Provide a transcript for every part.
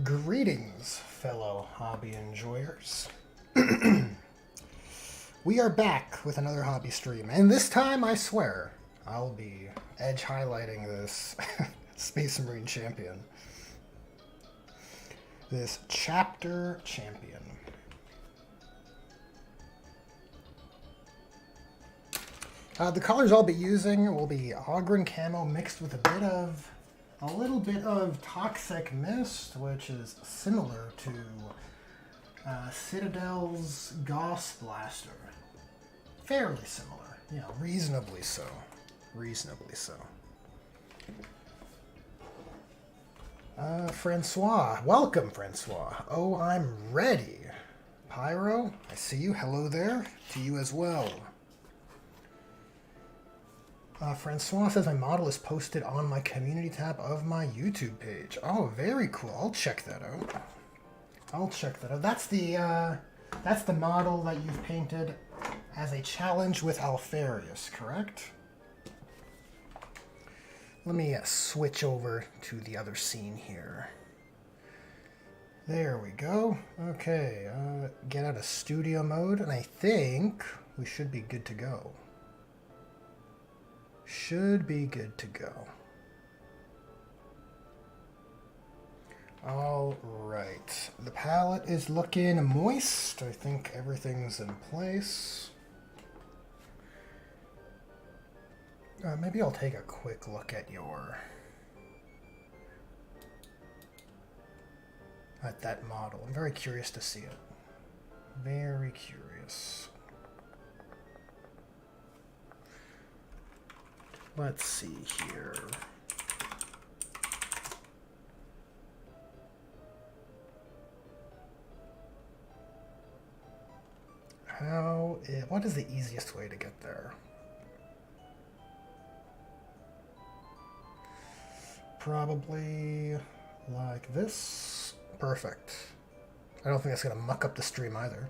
Greetings, fellow hobby enjoyers. We are back with another hobby stream, and this time I swear I'll be edge highlighting this Space Marine champion. This chapter champion. The colors I'll be using will be Ogryn Camo mixed with a little bit of Toxic Mist, which is similar to Citadel's Gauss Blaster. Fairly similar, reasonably so. Reasonably so. Francois. Welcome, Francois. Oh, I'm ready. Pyro, I see you. Hello there. To you as well. Francois says my model is posted on my community tab of my YouTube page. Oh, very cool. I'll check that out. That's the model that you've painted as a challenge with Alfarius, correct? Let me switch over to the other scene here. There we go. Okay, get out of studio mode, and I think we should be good to go. Should be good to go. All right. The palette is looking moist. I think everything's in place. Maybe I'll take a quick look at that model. I'm very curious to see it. Very curious. Let's see here. What is the easiest way to get there? Probably like this. Perfect. I don't think that's going to muck up the stream either.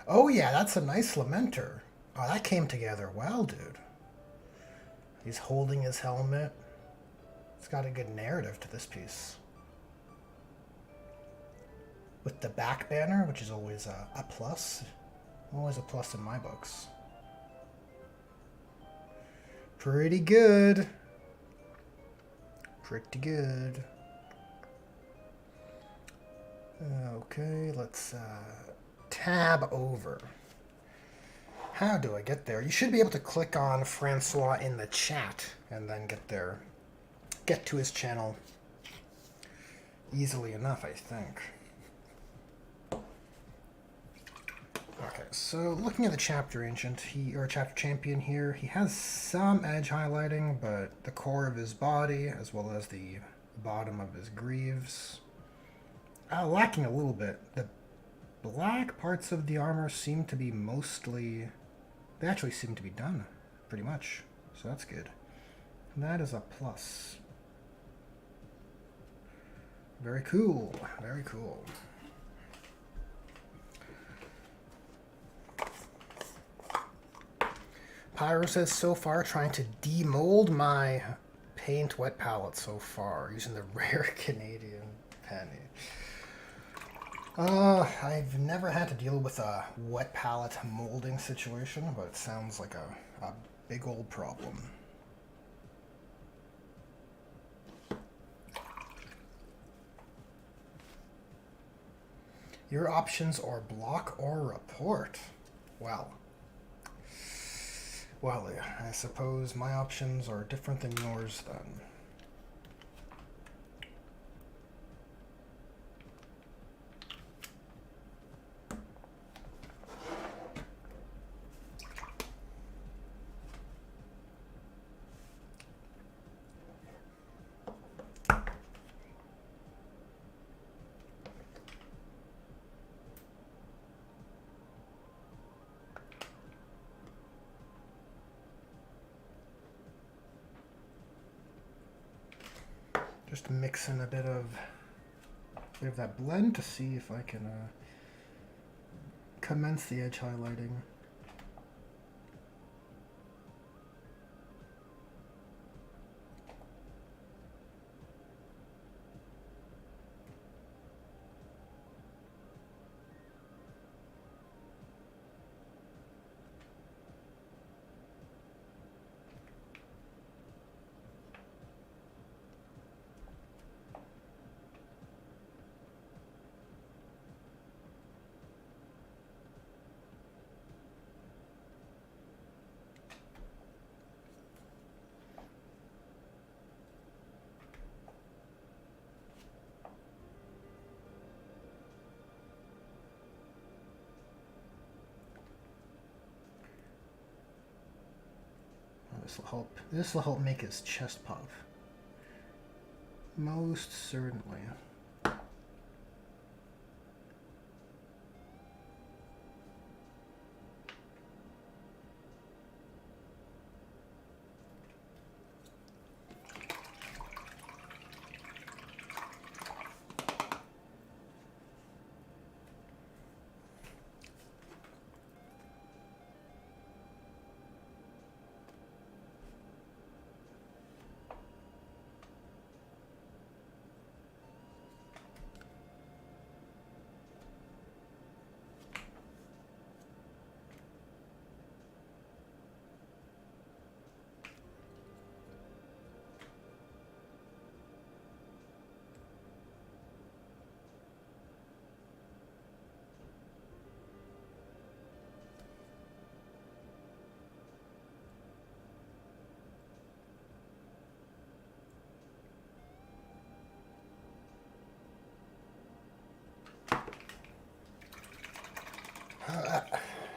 Oh yeah, that's a nice Lamenter. Oh, that came together well, dude. He's holding his helmet. It's got a good narrative to this piece. With the back banner, which is always a plus. Always a plus in my books. Pretty good. Pretty good. Okay, let's tab over. How do I get there? You should be able to click on Francois in the chat and then get there. Get to his channel easily enough, I think. Okay, so looking at the chapter ancient, or chapter champion here, he has some edge highlighting, but the core of his body, as well as the bottom of his greaves, lacking a little bit. The black parts of the armor seem to be mostly... They actually seem to be done, pretty much. So that's good. And that is a plus. Very cool. Very cool. Pyro says, so far trying to demold my paint wet palette so far, using the rare Canadian penny. I've never had to deal with a wet palette molding situation, but it sounds like a big old problem. Your options are block or report. Well, I suppose my options are different than yours then. Just mix in a bit of that blend to see if I can commence the edge highlighting. This will help make his chest pop. Most certainly.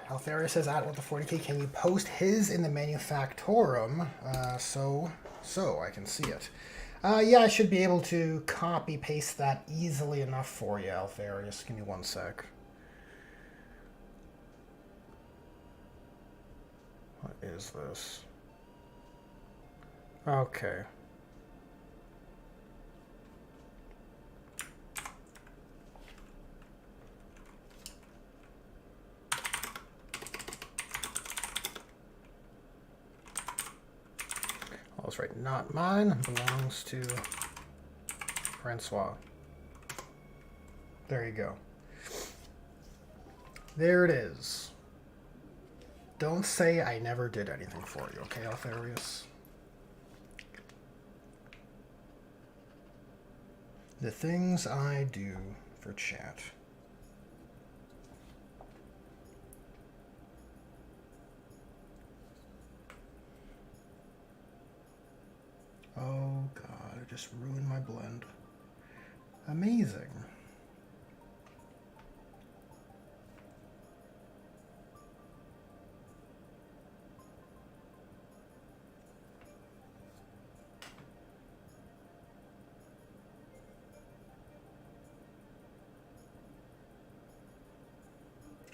Altheria says, "At with the 40k, can you post his in the Manufactorum? So I can see it. Yeah, I should be able to copy paste that easily enough for you, Altharius. Give me one sec. What is this? Okay. Oh, that's right. Not mine. Belongs to Francois. There you go. There it is. Don't say I never did anything for you, okay, Altharius? The things I do for chat. Oh god, I just ruined my blend. Amazing.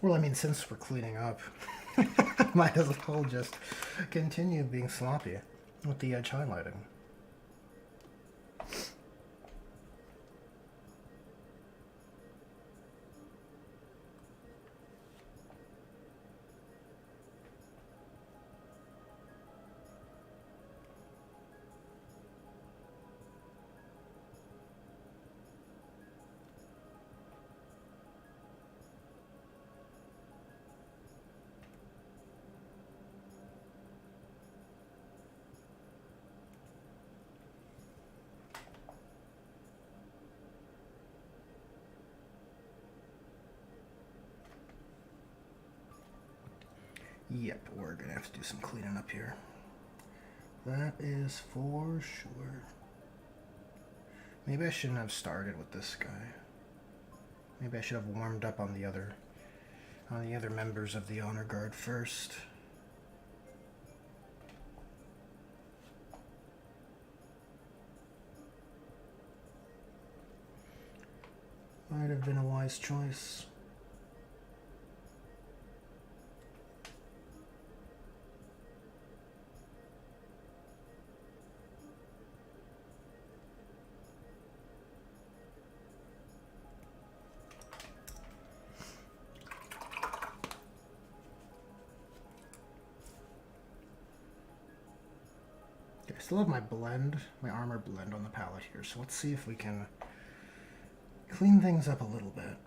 Well, I mean, since we're cleaning up, might as well just continue being sloppy with the edge highlighting. Yep, we're gonna have to do some cleaning up here. That is for sure. Maybe I shouldn't have started with this guy. Maybe I should have warmed up on the other members of the honor guard first. Might have been a wise choice. I still have my armor blend on the palette here, so let's see if we can clean things up a little bit.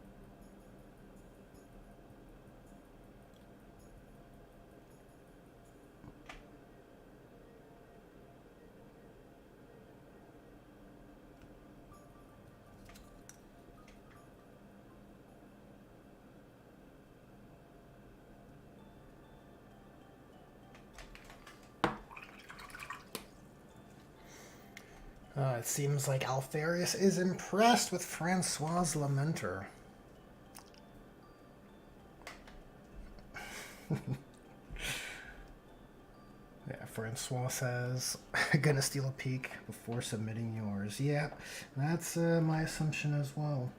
It seems like Altharius is impressed with Francois Lamenter. Yeah, Francois says, gonna steal a peek before submitting yours. Yeah, that's my assumption as well.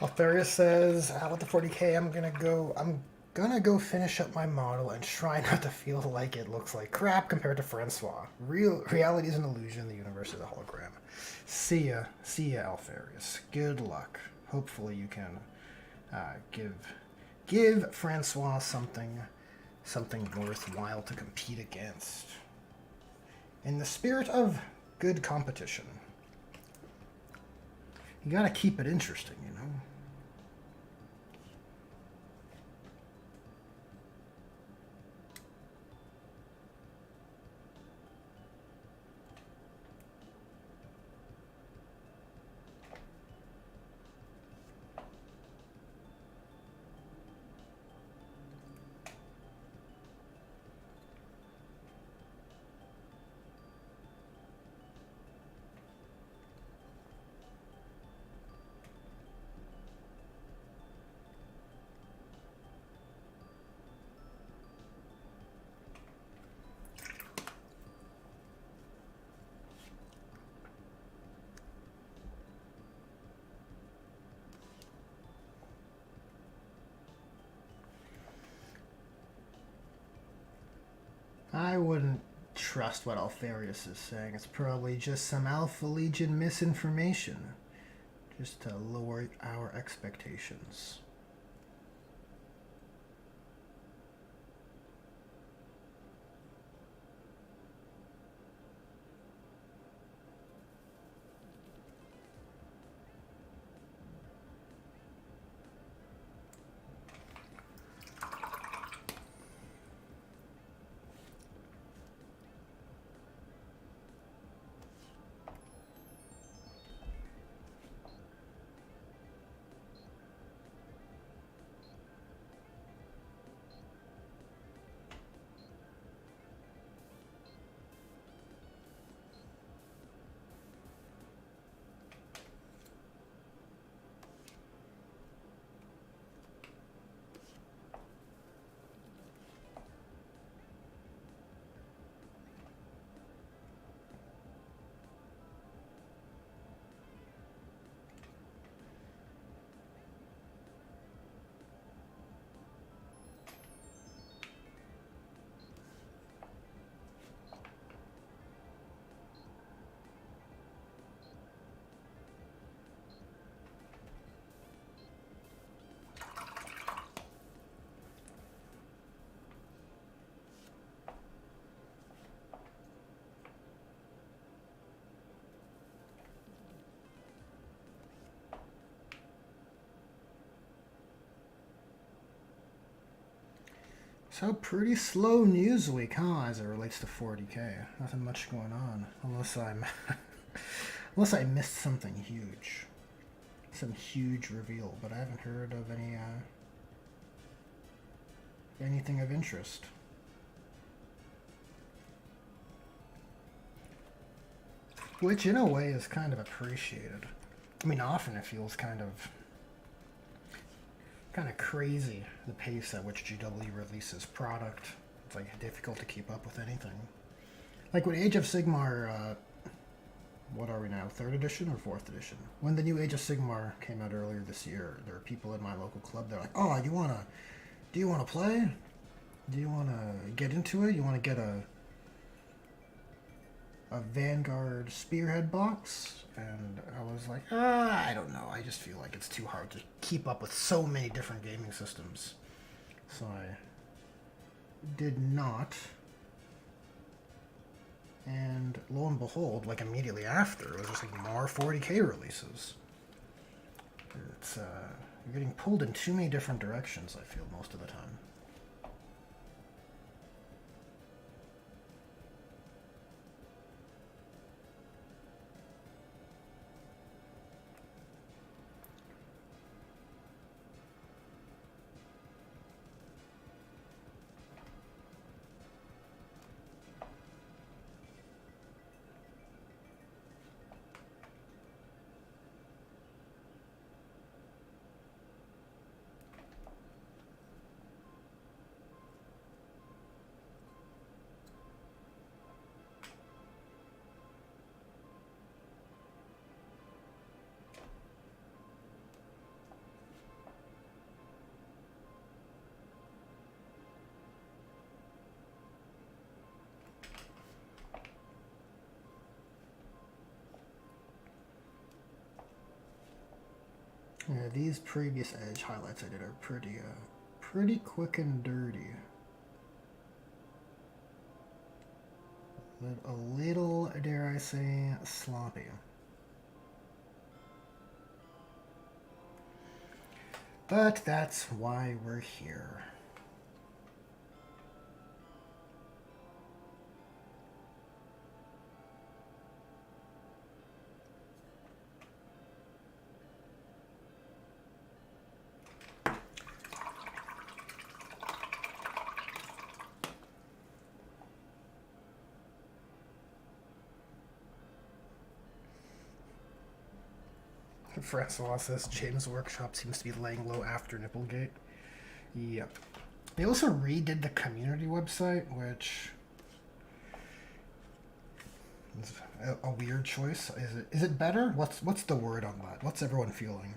Altharius says, with the 40k, I'm gonna go finish up my model and try not to feel like it looks like crap compared to Francois. Reality is an illusion. The universe is a hologram. See ya, Altharius. Good luck. Hopefully, you can give Francois something worthwhile to compete against. In the spirit of good competition, you gotta keep it interesting, you know. I wouldn't trust what Altharius is saying. It's probably just some Alpha Legion misinformation, just to lower our expectations. So pretty slow news week, huh, as it relates to 40k. Nothing much going on, unless unless I missed something huge, some huge reveal. But I haven't heard of anything of interest. Which, in a way, is kind of appreciated. I mean, often it feels kind of crazy, the pace at which GW releases product. It's like difficult to keep up with anything. Like when Age of Sigmar, what are we now, 3rd edition or 4th edition? When the new Age of Sigmar came out earlier this year, there were people in my local club, they're like, oh, do you wanna play? Do you wanna get into it? You wanna get a Vanguard Spearhead box? And I was like, I don't know. I just feel like it's too hard to keep up with so many different gaming systems. So I did not. And lo and behold, like immediately after, it was just like more 40k releases. It's you're getting pulled in too many different directions, I feel, most of the time. Yeah, these previous edge highlights I did are pretty quick and dirty. But a little, dare I say, sloppy. But that's why we're here. Francois says James Workshop seems to be laying low after Nipplegate. Yep. They also redid the community website, which is a weird choice. Is it better? What's the word on that? What's everyone feeling?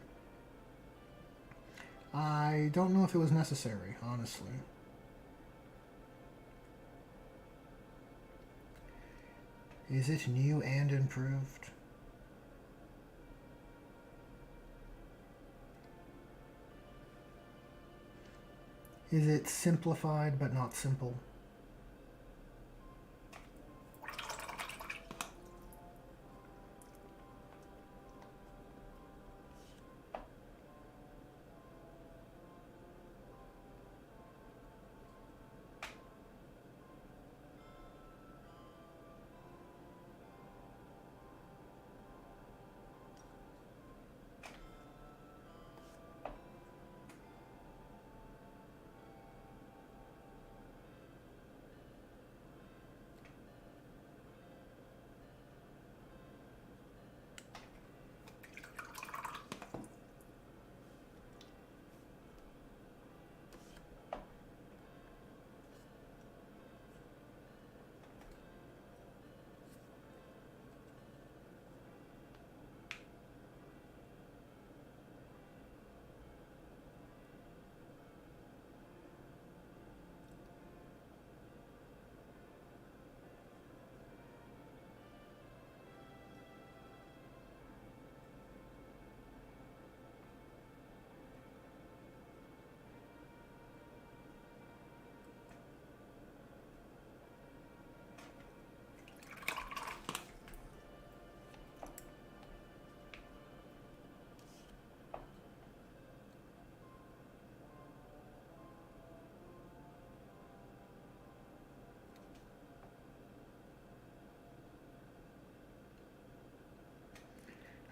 I don't know if it was necessary, honestly. Is it new and improved? Is it simplified but not simple?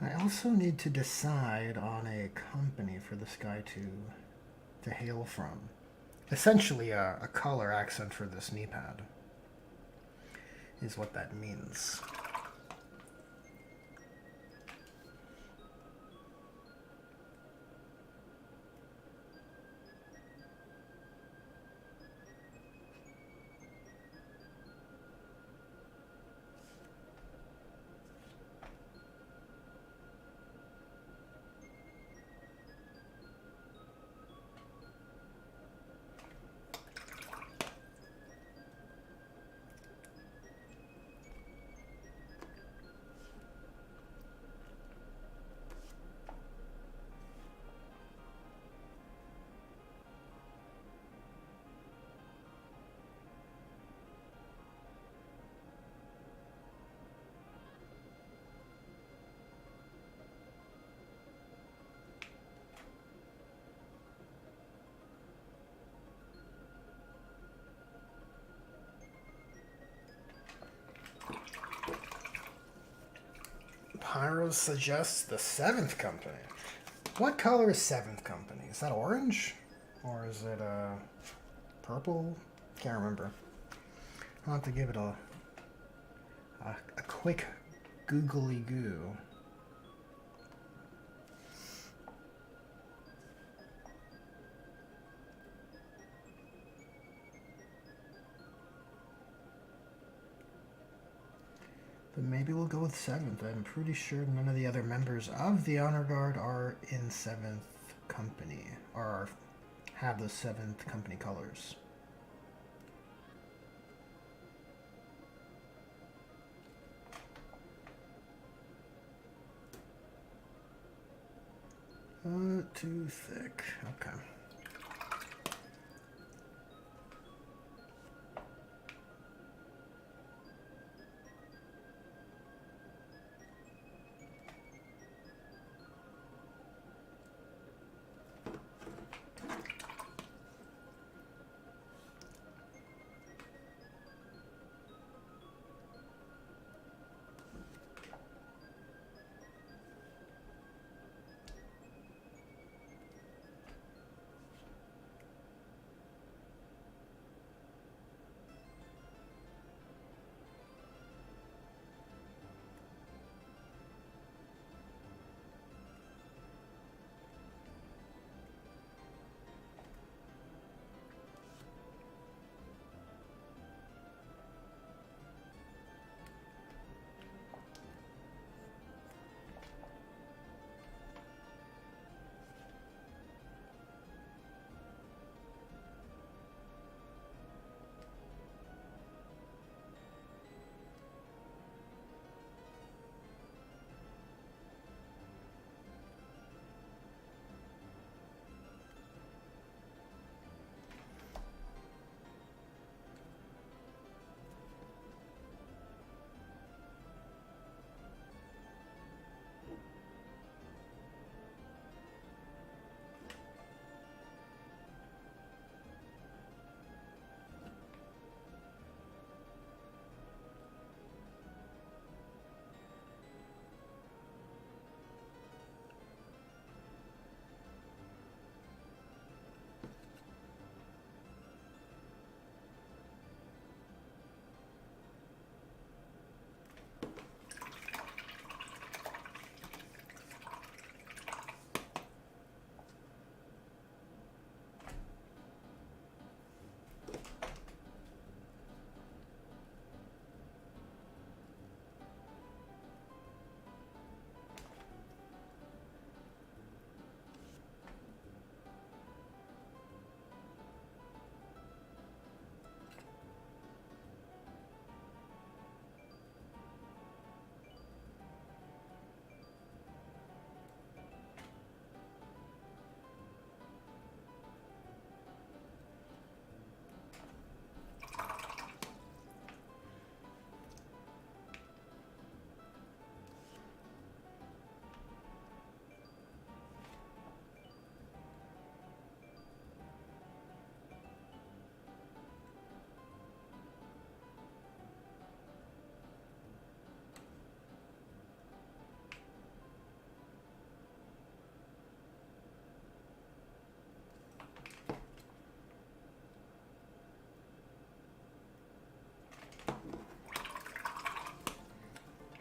I also need to decide on a company for this guy to hail from. Essentially, a color accent for this knee pad is what that means. Pyros suggests the 7th Company. What color is 7th Company? Is that orange? Or is it purple? Can't remember. I'll have to give it a quick googly goo. But maybe we'll go with 7th. I'm pretty sure none of the other members of the Honor Guard are in 7th Company, or have the 7th Company colors. Too thick. Okay.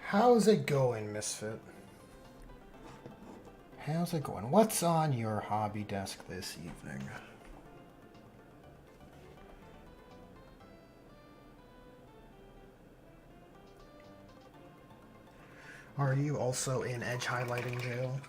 How's it going, Misfit? How's it going? What's on your hobby desk this evening? Are you also in edge highlighting jail?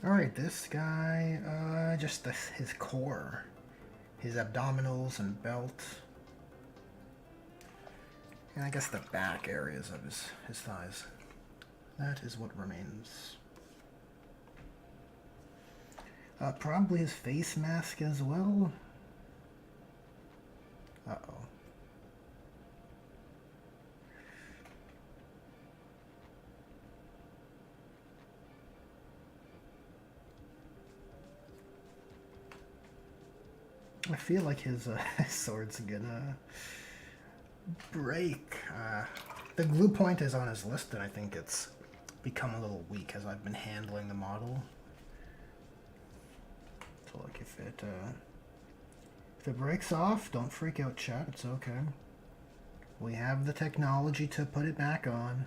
Alright, this guy, just his core. His abdominals and belt. And I guess the back areas of his thighs. That is what remains. Probably his face mask as well. Uh-oh. I feel like his sword's gonna break. The glue point is on his list, and I think it's become a little weak as I've been handling the model. So like if it breaks off, don't freak out, chat. It's okay. We have the technology to put it back on.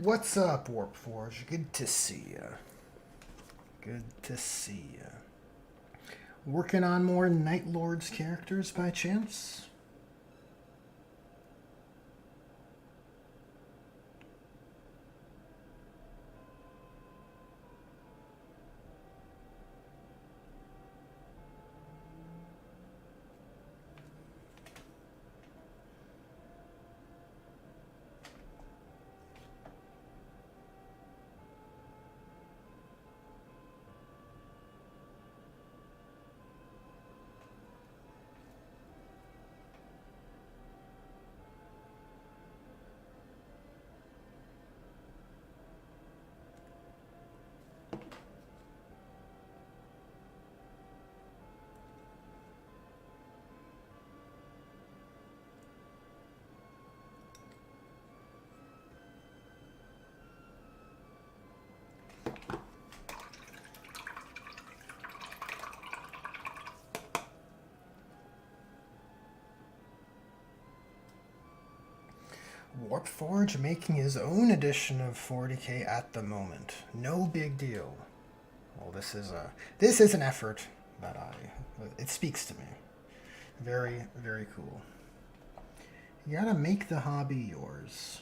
What's up, Warpforge? Good to see ya. Good to see ya. Working on more Night Lords characters by chance? Warpforge making his own edition of 40k at the moment. No big deal. Well, this is an effort that it speaks to me. Very, very cool. You gotta make the hobby yours.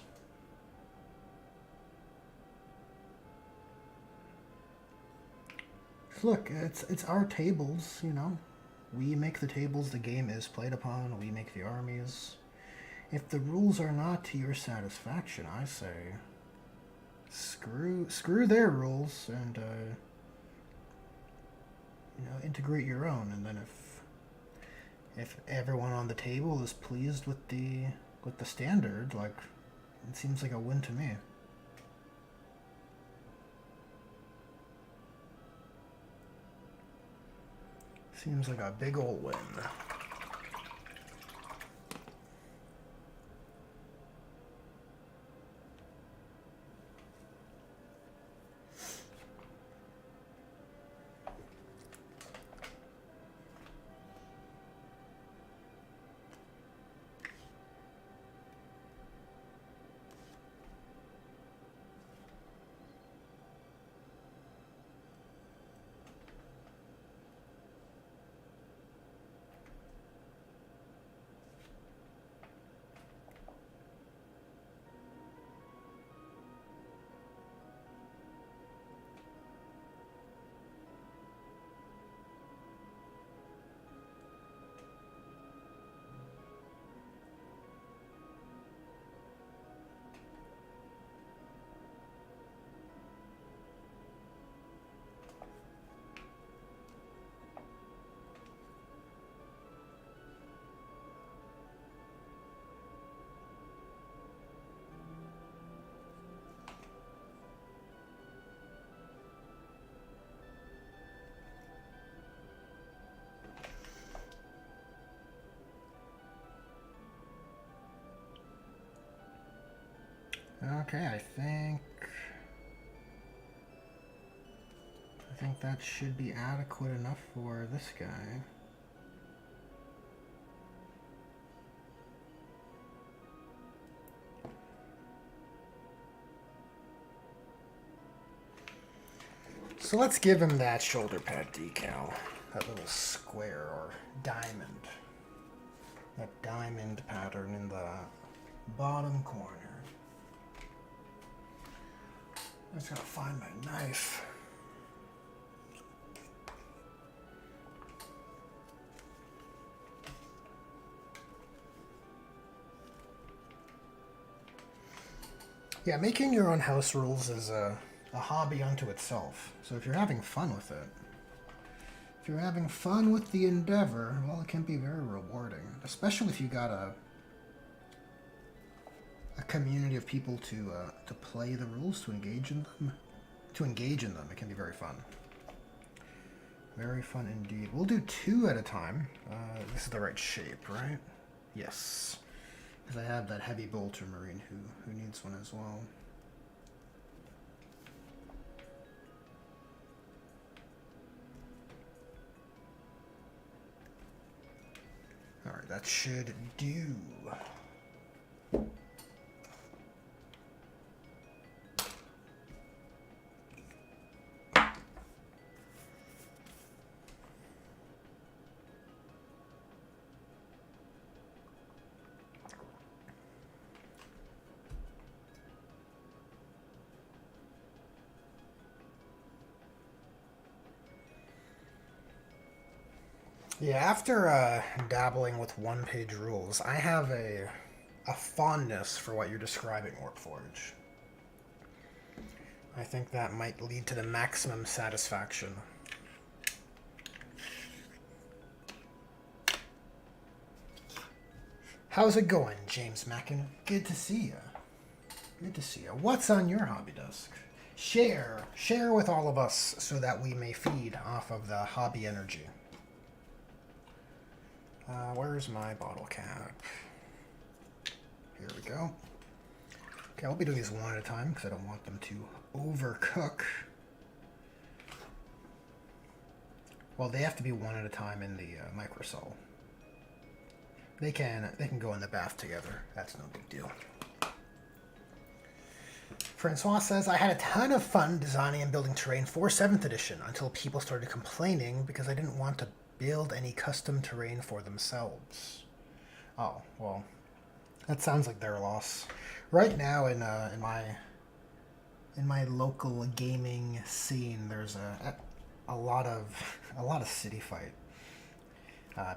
Look, it's our tables, you know. We make the tables the game is played upon. We make the armies. If the rules are not to your satisfaction, I say, screw their rules and integrate your own. And then if everyone on the table is pleased with the standard, like, it seems like a win to me. Seems like a big ol' win. Okay, I think that should be adequate enough for this guy. So let's give him that shoulder pad decal. That little square or diamond. That diamond pattern in the bottom corner. I just gotta find my knife. Yeah, making your own house rules is a hobby unto itself. So if you're having fun with it, if you're having fun with the endeavor, well, it can be very rewarding. Especially if you got a community of people to play the rules, to engage in them. It can be very fun. Very fun indeed. We'll do 2 at a time. This is the right shape, right? Yes. Because I have that heavy bolter marine who needs one as well. Alright, that should do. Yeah, after dabbling with one-page rules, I have a fondness for what you're describing, Warpforge. I think that might lead to the maximum satisfaction. How's it going, James Mackin? Good to see you. Good to see you. What's on your hobby desk? Share with all of us so that we may feed off of the hobby energy. Where's my bottle cap? Here we go. Okay, I'll be doing these one at a time because I don't want them to overcook. Well, they have to be one at a time in the microsol. They can go in the bath together. That's no big deal. Francois says, I had a ton of fun designing and building terrain for 7th edition until people started complaining because I didn't want to build any custom terrain for themselves. Oh, well, that sounds like their loss. Right now in my local gaming scene, there's a lot of city fight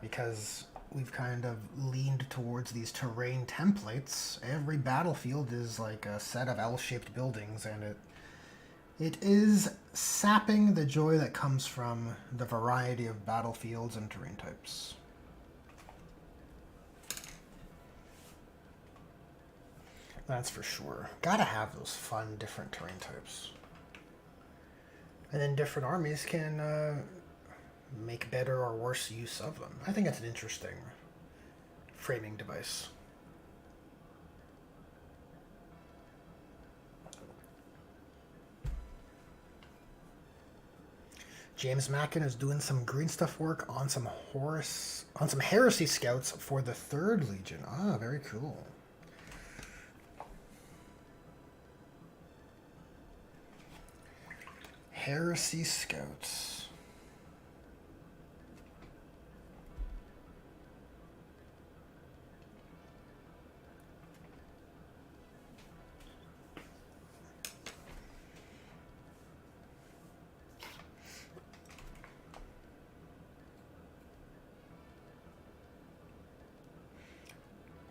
because we've kind of leaned towards these terrain templates. Every battlefield is like a set of L-shaped buildings, and it is sapping the joy that comes from the variety of battlefields and terrain types. That's for sure. Gotta have those fun, different terrain types. And then different armies can make better or worse use of them. I think that's an interesting framing device. James Mackin is doing some green stuff work on some heresy scouts for the 3rd Legion. Ah, very cool. Heresy scouts.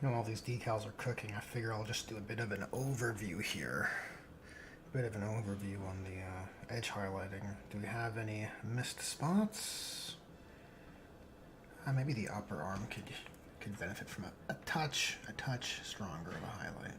You know, all these decals are cooking. I figure I'll just do a bit of an overview here. A bit of an overview on the edge highlighting. Do we have any missed spots? Maybe the upper arm could benefit from a touch stronger of a highlight.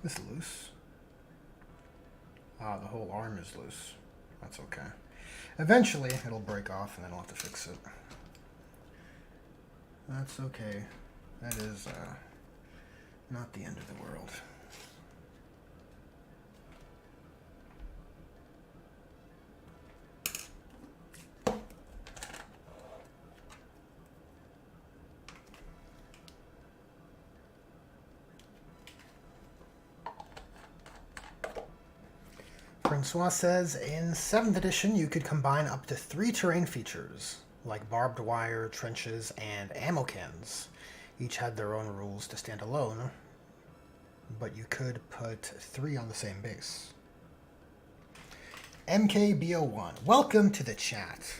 this loose? Ah, the whole arm is loose. That's okay. Eventually, it'll break off, and then I'll have to fix it. That's okay. That is, not the end of the world. Francois says, in 7th edition, you could combine up to 3 terrain features, like barbed wire, trenches, and ammo cans. Each had their own rules to stand alone, but you could put 3 on the same base. MKBO1, welcome to the chat.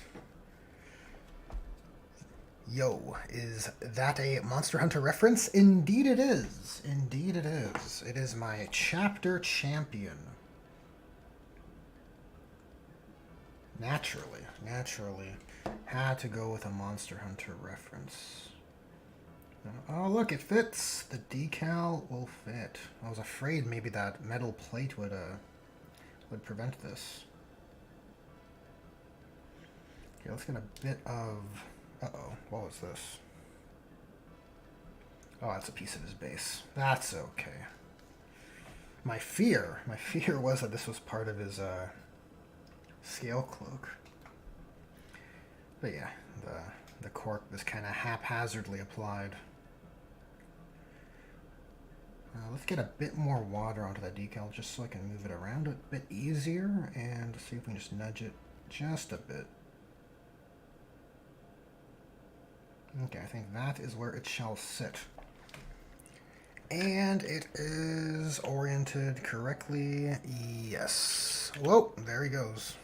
Yo, is that a Monster Hunter reference? Indeed it is. Indeed it is. It is my chapter champion. Naturally, had to go with a Monster Hunter reference. Oh, look, it fits. The decal will fit. I was afraid maybe that metal plate would prevent this. Okay, let's get a bit of... Uh-oh, what was this? Oh, that's a piece of his base. That's okay. My fear was that this was part of his, scale cloak. But yeah, the cork was kind of haphazardly applied. Let's get a bit more water onto that decal just so I can move it around a bit easier and see if we can just nudge it just a bit. Okay, I think that is where it shall sit. And it is oriented correctly. Yes. Whoa, there he goes.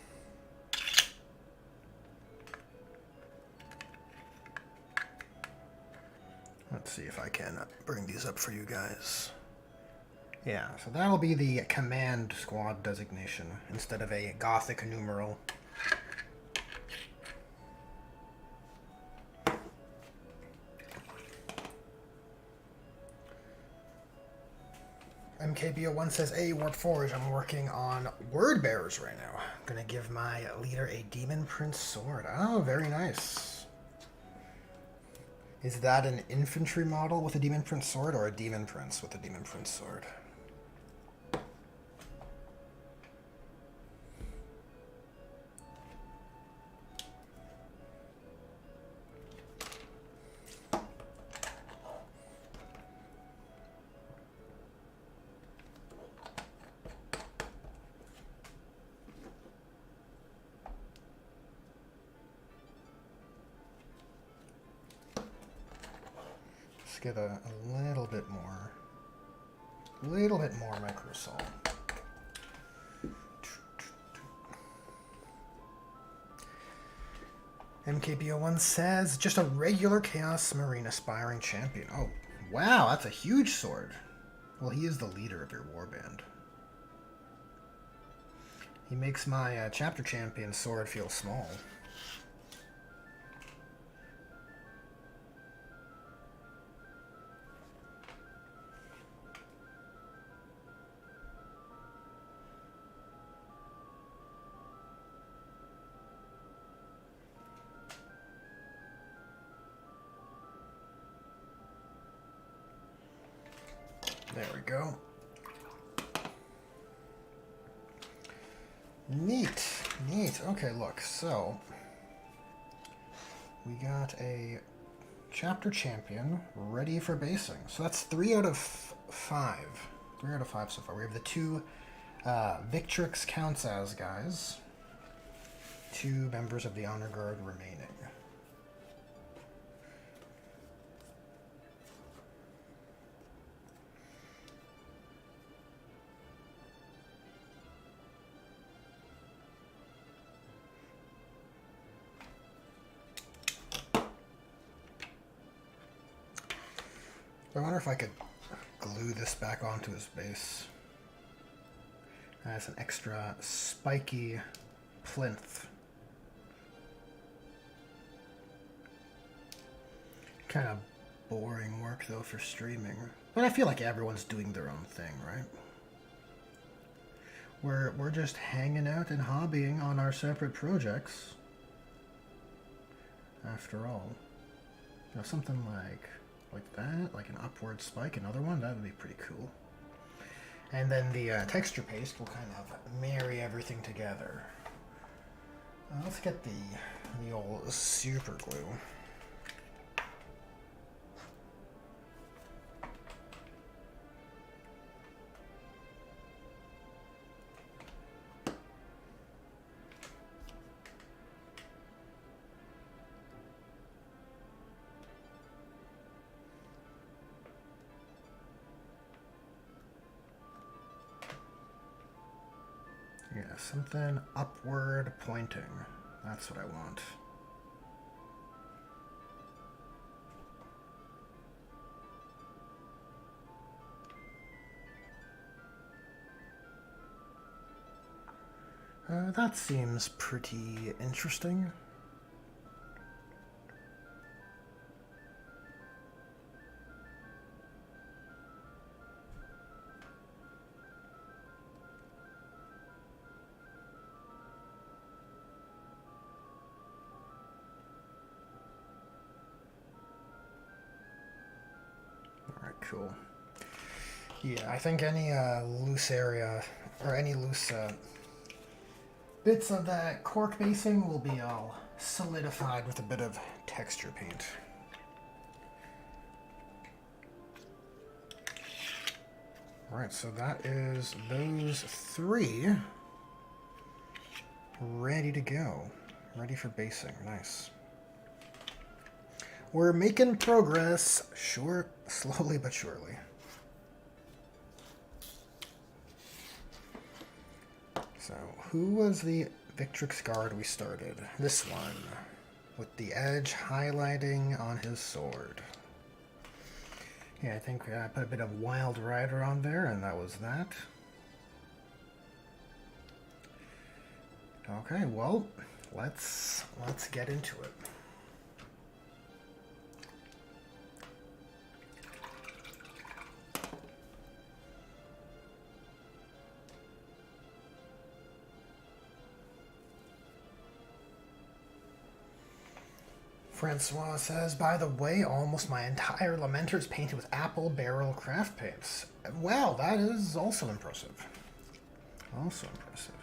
Let's see if I can bring these up for you guys. Yeah, so that'll be the command squad designation instead of a Gothic numeral. MKBO1 says, hey, Warp Forge, I'm working on Word Bearers right now. I'm gonna give my leader a Demon Prince sword. Oh, very nice. Is that an infantry model with a Demon Prince sword or a Demon Prince with a Demon Prince sword? Get a little bit more microsol. MKBO1 says, just a regular Chaos Marine aspiring champion. Oh, wow, that's a huge sword. Well, he is the leader of your warband. He makes my chapter champion sword feel small. There we go. Neat, neat. Okay, look, so we got a chapter champion ready for basing. So that's 3 out of 5. 3 out of 5 so far. We have the 2 Victrix counts as guys. 2 members of the Honor Guard remaining. I wonder if I could glue this back onto his base. That's an extra spiky plinth. Kind of boring work though for streaming. But I feel like everyone's doing their own thing, right? We're just hanging out and hobbying on our separate projects. After all, you know, something like that, like an upward spike, another one, that would be pretty cool. And then the texture paste will kind of marry everything together. Let's get the old super glue. Yeah, something upward pointing. That's what I want. That seems pretty interesting. Alright, cool. Yeah, I think any loose area, or any loose bits of that cork basing will be all solidified with a bit of texture paint. Alright, so that is those three ready to go. Ready for basing. Nice. We're making progress, sure, slowly but surely. So, who was the Victrix guard we started? This one, with the edge highlighting on his sword. Yeah, I think I put a bit of Wild Rider on there, and that was that. Okay, well, let's get into it. Francois says, by the way, almost my entire Lamenter is painted with apple barrel craft paints. Wow, that is also impressive. Also impressive.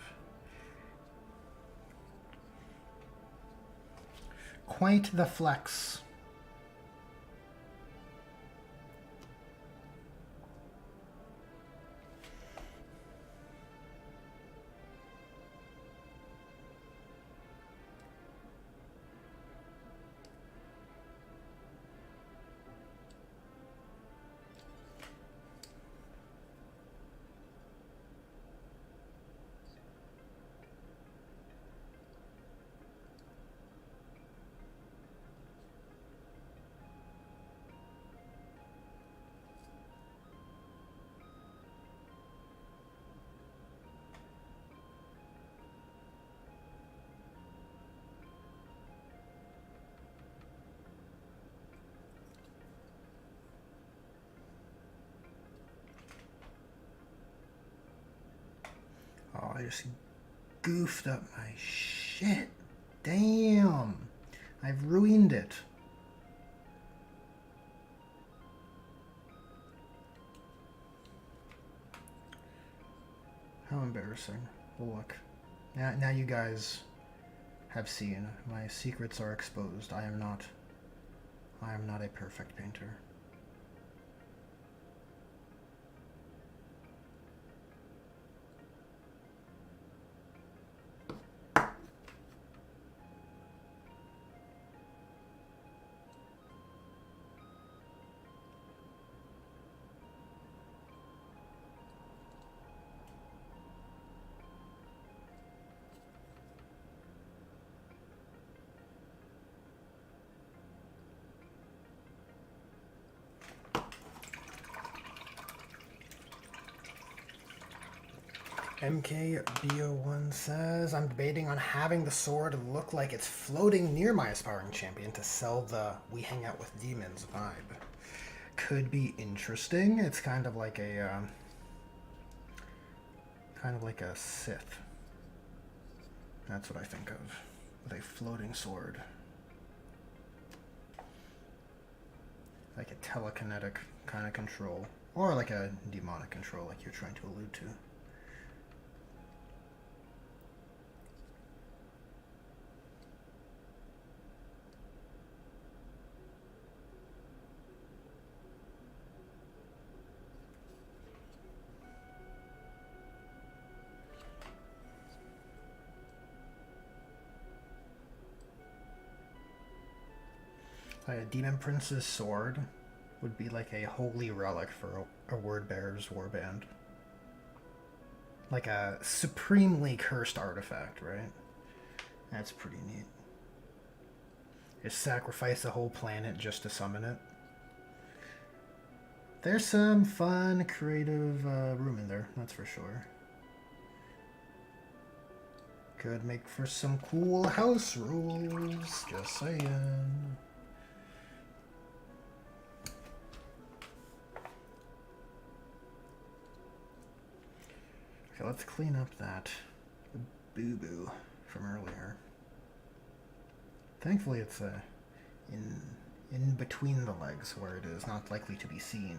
Quite the flex. Oh, I just goofed up my shit. Damn. I've ruined it. How embarrassing. Well, look. Now you guys have seen. My secrets are exposed. I am not a perfect painter. MKBO1 says, I'm debating on having the sword look like it's floating near my aspiring champion to sell the We Hang Out with Demons vibe. Could be interesting. It's kind of like a Kind of like a Sith. That's what I think of. With a floating sword. Like a telekinetic kind of control. Or like a demonic control, like you're trying to allude to. A Demon Prince's sword would be like a holy relic for a word bearer's warband. Like a supremely cursed artifact, right? That's pretty neat. You sacrifice a whole planet just to summon it. There's some fun, creative room in there, that's for sure. Could make for some cool house rules, just saying. Okay, let's clean up that boo-boo from earlier. Thankfully it's in between the legs where it is not likely to be seen.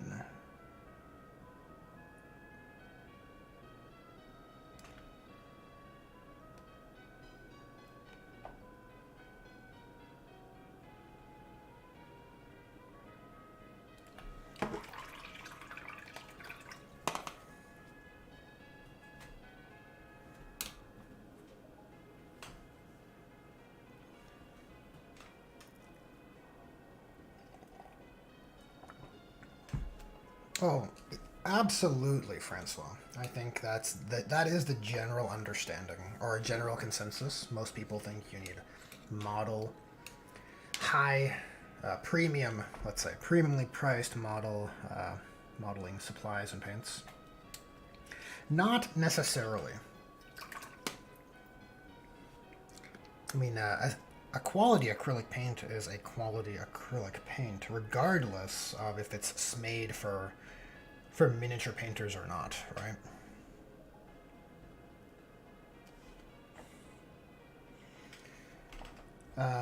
Oh, absolutely, Francois. I think that is the general understanding or a general consensus. Most people think you need model, high, premium, let's say, premiumly priced model modeling supplies and paints. Not necessarily. I mean, a quality acrylic paint is a quality acrylic paint, regardless of if it's made for miniature painters or not, right?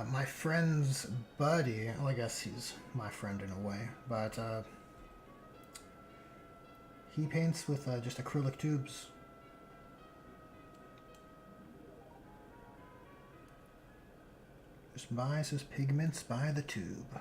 My friend's buddy, well, I guess he's my friend in a way, but he paints with just acrylic tubes. Just buys his pigments by the tube.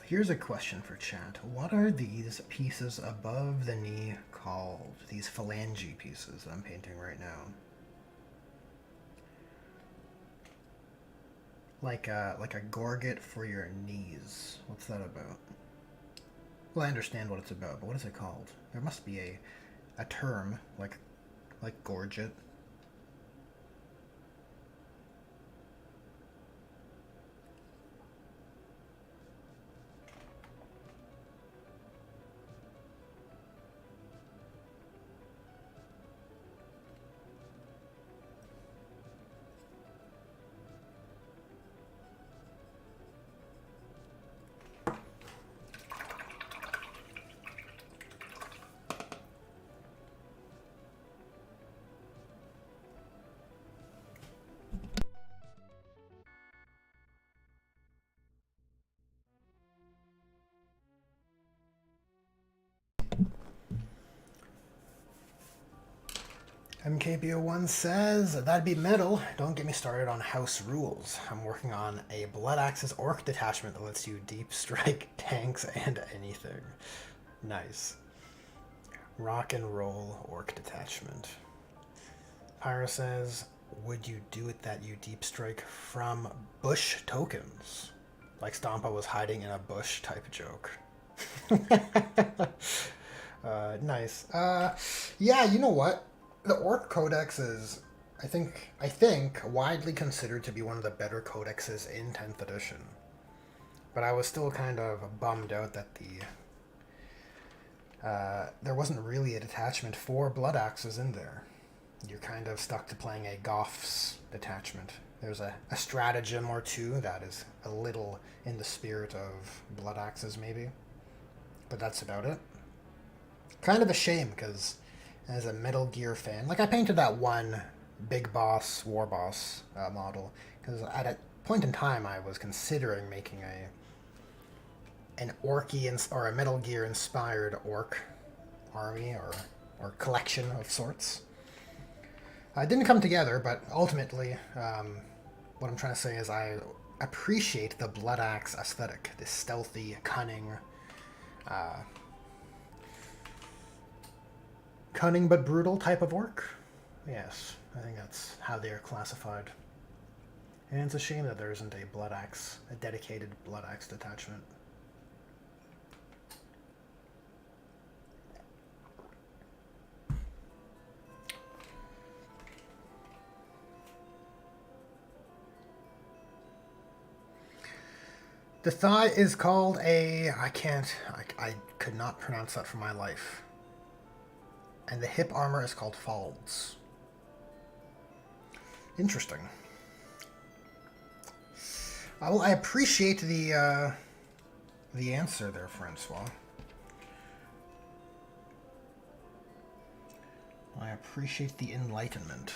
Here's a question for chat. What are these pieces above the knee called? These phalange pieces that I'm painting right now. Like a gorget for your knees. What's that about? Well, I understand what it's about, but what is it called? There must be a term like gorget. MKBO1 says, that'd be metal. Don't get me started on house rules. I'm working on a Blood Axis Orc detachment that lets you deep strike tanks and anything. Nice. Rock and roll Orc detachment. Pyro says, would you do it that you deep strike from bush tokens? Like Stompa was hiding in a bush type joke. Nice. Yeah, you know what? The Orc Codex is, I think, widely considered to be one of the better codexes in 10th edition. But I was still kind of bummed out that there wasn't really a detachment for Blood Axes in there. You're kind of stuck to playing a Goths detachment. There's a stratagem or two that is a little in the spirit of Blood Axes, maybe. But that's about it. Kind of a shame, because as a Metal Gear fan, like I painted that one Big Boss, War Boss model, because at a point in time I was considering making an Orky or a Metal Gear inspired Orc army or collection of sorts. It didn't come together, but ultimately, what I'm trying to say is I appreciate the Blood Axe aesthetic, this stealthy, cunning but brutal type of orc. Yes, I think that's how they are classified. And it's a shame that there isn't a dedicated Blood Axe detachment. The thigh is called I could not pronounce that for my life. And the hip armor is called Falds. Interesting. I appreciate the answer there, Francois. I appreciate the enlightenment.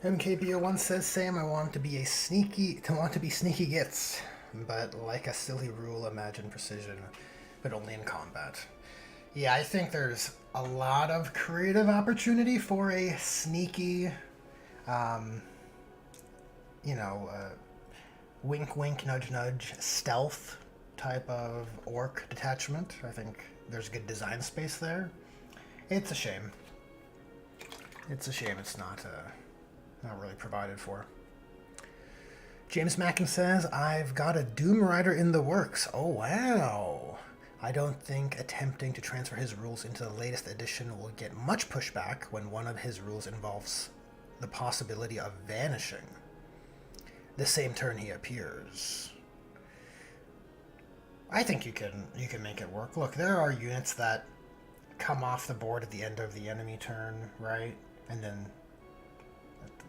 MKBO1 says, Sam, I want to be sneaky gits, but like a silly rule, imagine precision, but only in combat. Yeah, I think there's a lot of creative opportunity for a sneaky, wink wink, nudge nudge, stealth type of orc detachment. I think there's good design space there. It's a shame. It's not really provided for. James Mackin says, I've got a Doom Rider in the works. Oh, wow. I don't think attempting to transfer his rules into the latest edition will get much pushback when one of his rules involves the possibility of vanishing the same turn he appears. I think you can make it work. Look, there are units that come off the board at the end of the enemy turn, right? And then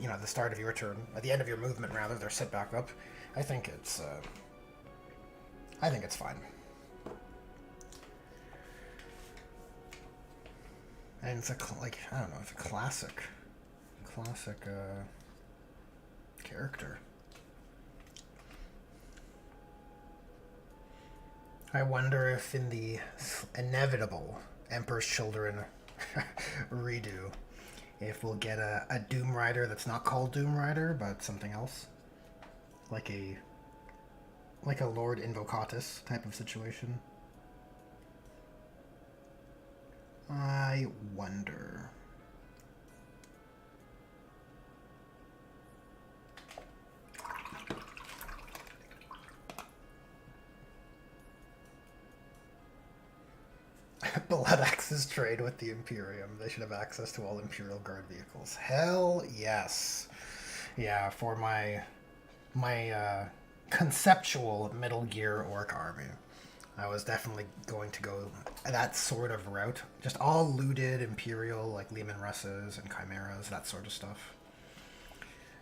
at the start of your turn, at the end of your movement rather, they're set back up. I think it's fine. And it's it's a classic character. I wonder if in the inevitable Emperor's Children redo, if we'll get a Doom Rider that's not called Doom Rider, but something else. Like a Lord Invocatus type of situation. I wonder. let Axis trade with the Imperium. They should have access to all Imperial Guard vehicles. Hell yes. Yeah, for my conceptual Metal Gear Orc army, I was definitely going to go that sort of route. Just all looted Imperial, like Leman Russes and Chimeras, that sort of stuff.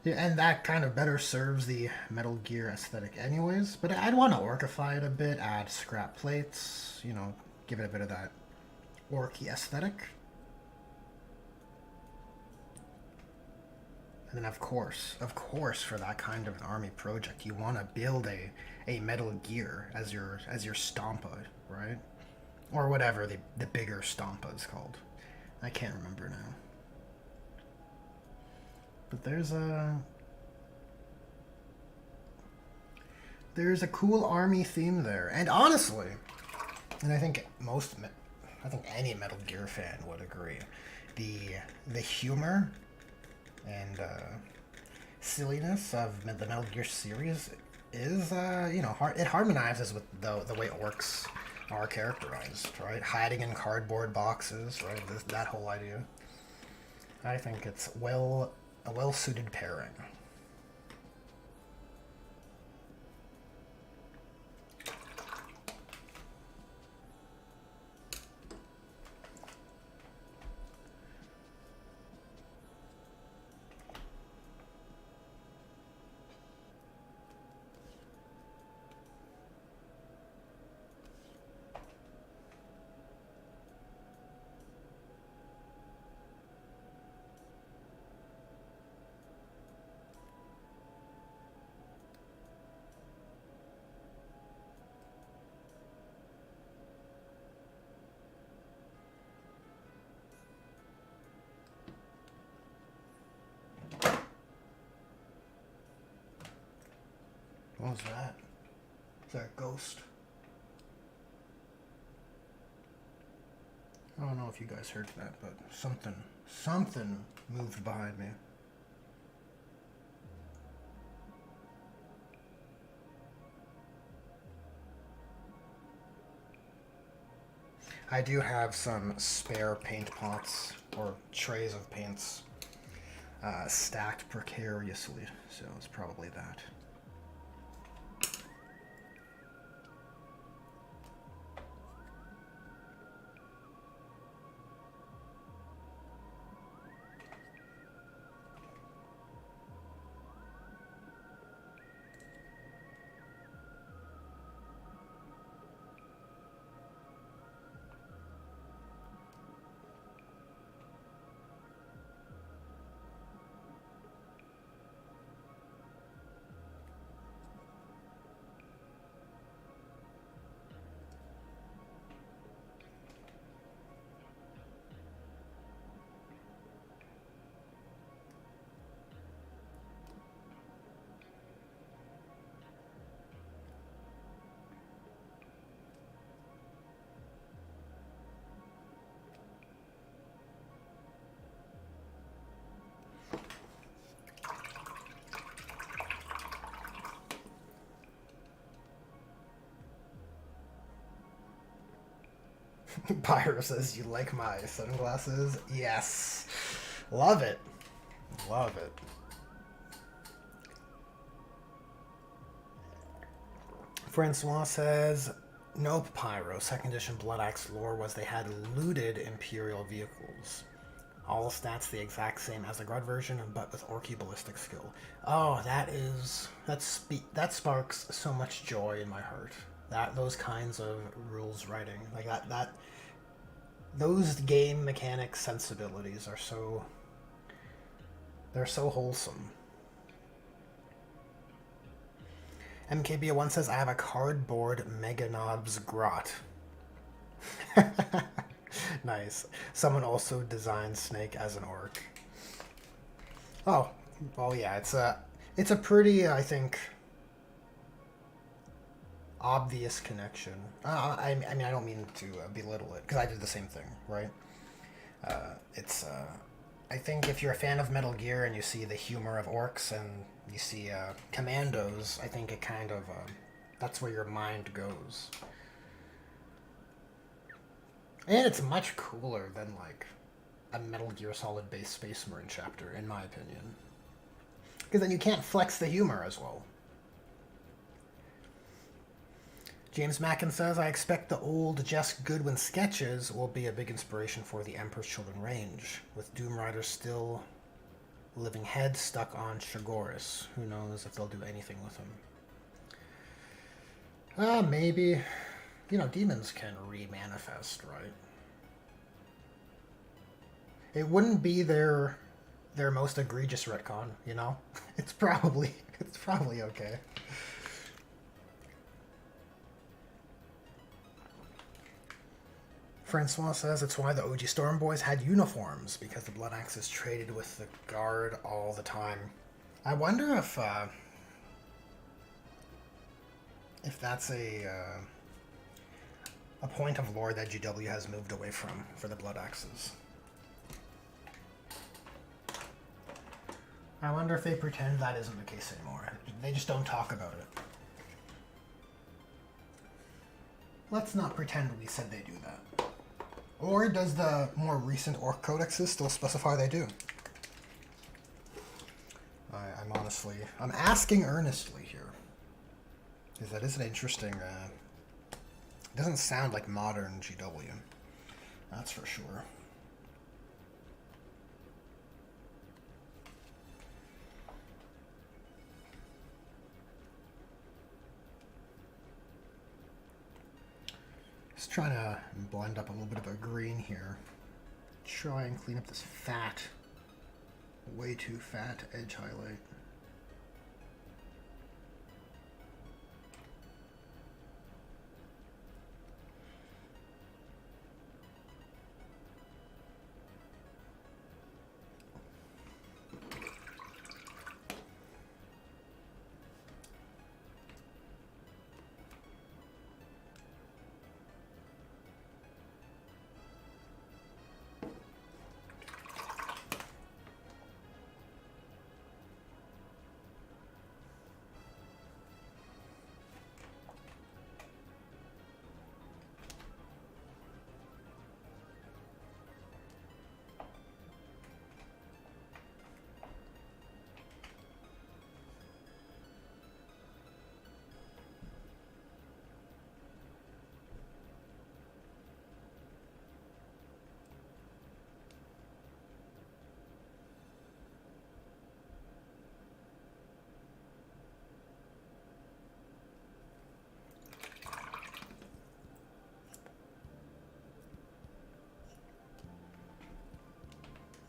Yeah, and that kind of better serves the Metal Gear aesthetic anyways. But I'd want to orcify it a bit, add scrap plates, you know, give it a bit of that orky aesthetic. And then of course, for that kind of an army project, you want to build a Metal Gear as your Stompa, right? Or whatever the bigger Stompa is called. I can't remember now. But there's a cool army theme there, and honestly, and I think any Metal Gear fan would agree, the humor and silliness of the Metal Gear series is it harmonizes with the way orcs are characterized, right? Hiding in cardboard boxes, right? That whole idea. I think it's a well-suited pairing. What was that? Is that a ghost? I don't know if you guys heard that, but something moved behind me. I do have some spare paint pots, or trays of paints, stacked precariously, so it's probably that. Pyro says, you like my sunglasses? Yes. Love it. Love it. Francois says, nope, Pyro. Second edition Blood Axe lore was they had looted Imperial vehicles. All stats the exact same as the Grud version, but with Orky ballistic skill. Oh, that sparks so much joy in my heart. Those kinds of rules writing, like that those game mechanics sensibilities are they're so wholesome. MKB1 says, I have a cardboard Meganob's grot. Nice. Someone also designed Snake as an orc. Oh, well, yeah, it's a pretty, I think, obvious connection. I mean, I don't mean to belittle it, because I did the same thing, right? I think if you're a fan of Metal Gear and you see the humor of orcs and you see commandos, I think it kind of, that's where your mind goes. And it's much cooler than, like, a Metal Gear Solid based Space Marine chapter, in my opinion. Because then you can't flex the humor as well. James Mackin says, I expect the old Jess Goodwin sketches will be a big inspiration for the Emperor's Children range, with Doom Rider still living head stuck on Shagoris. Who knows if they'll do anything with him. Maybe. You know, demons can re-manifest, right? It wouldn't be their most egregious retcon, you know? It's probably okay. Francois says it's why the OG Storm Boys had uniforms, because the Blood Axes traded with the Guard all the time. I wonder if that's a point of lore that GW has moved away from for the Blood Axes. I wonder if they pretend that isn't the case anymore. They just don't talk about it. Let's not pretend we said they do that. Or does the more recent Orc codexes still specify they do? I'm asking earnestly here. Because that is an interesting, it doesn't sound like modern GW. That's for sure. Just trying to blend up a little bit of a green here. Try and clean up this fat, way too fat edge highlight.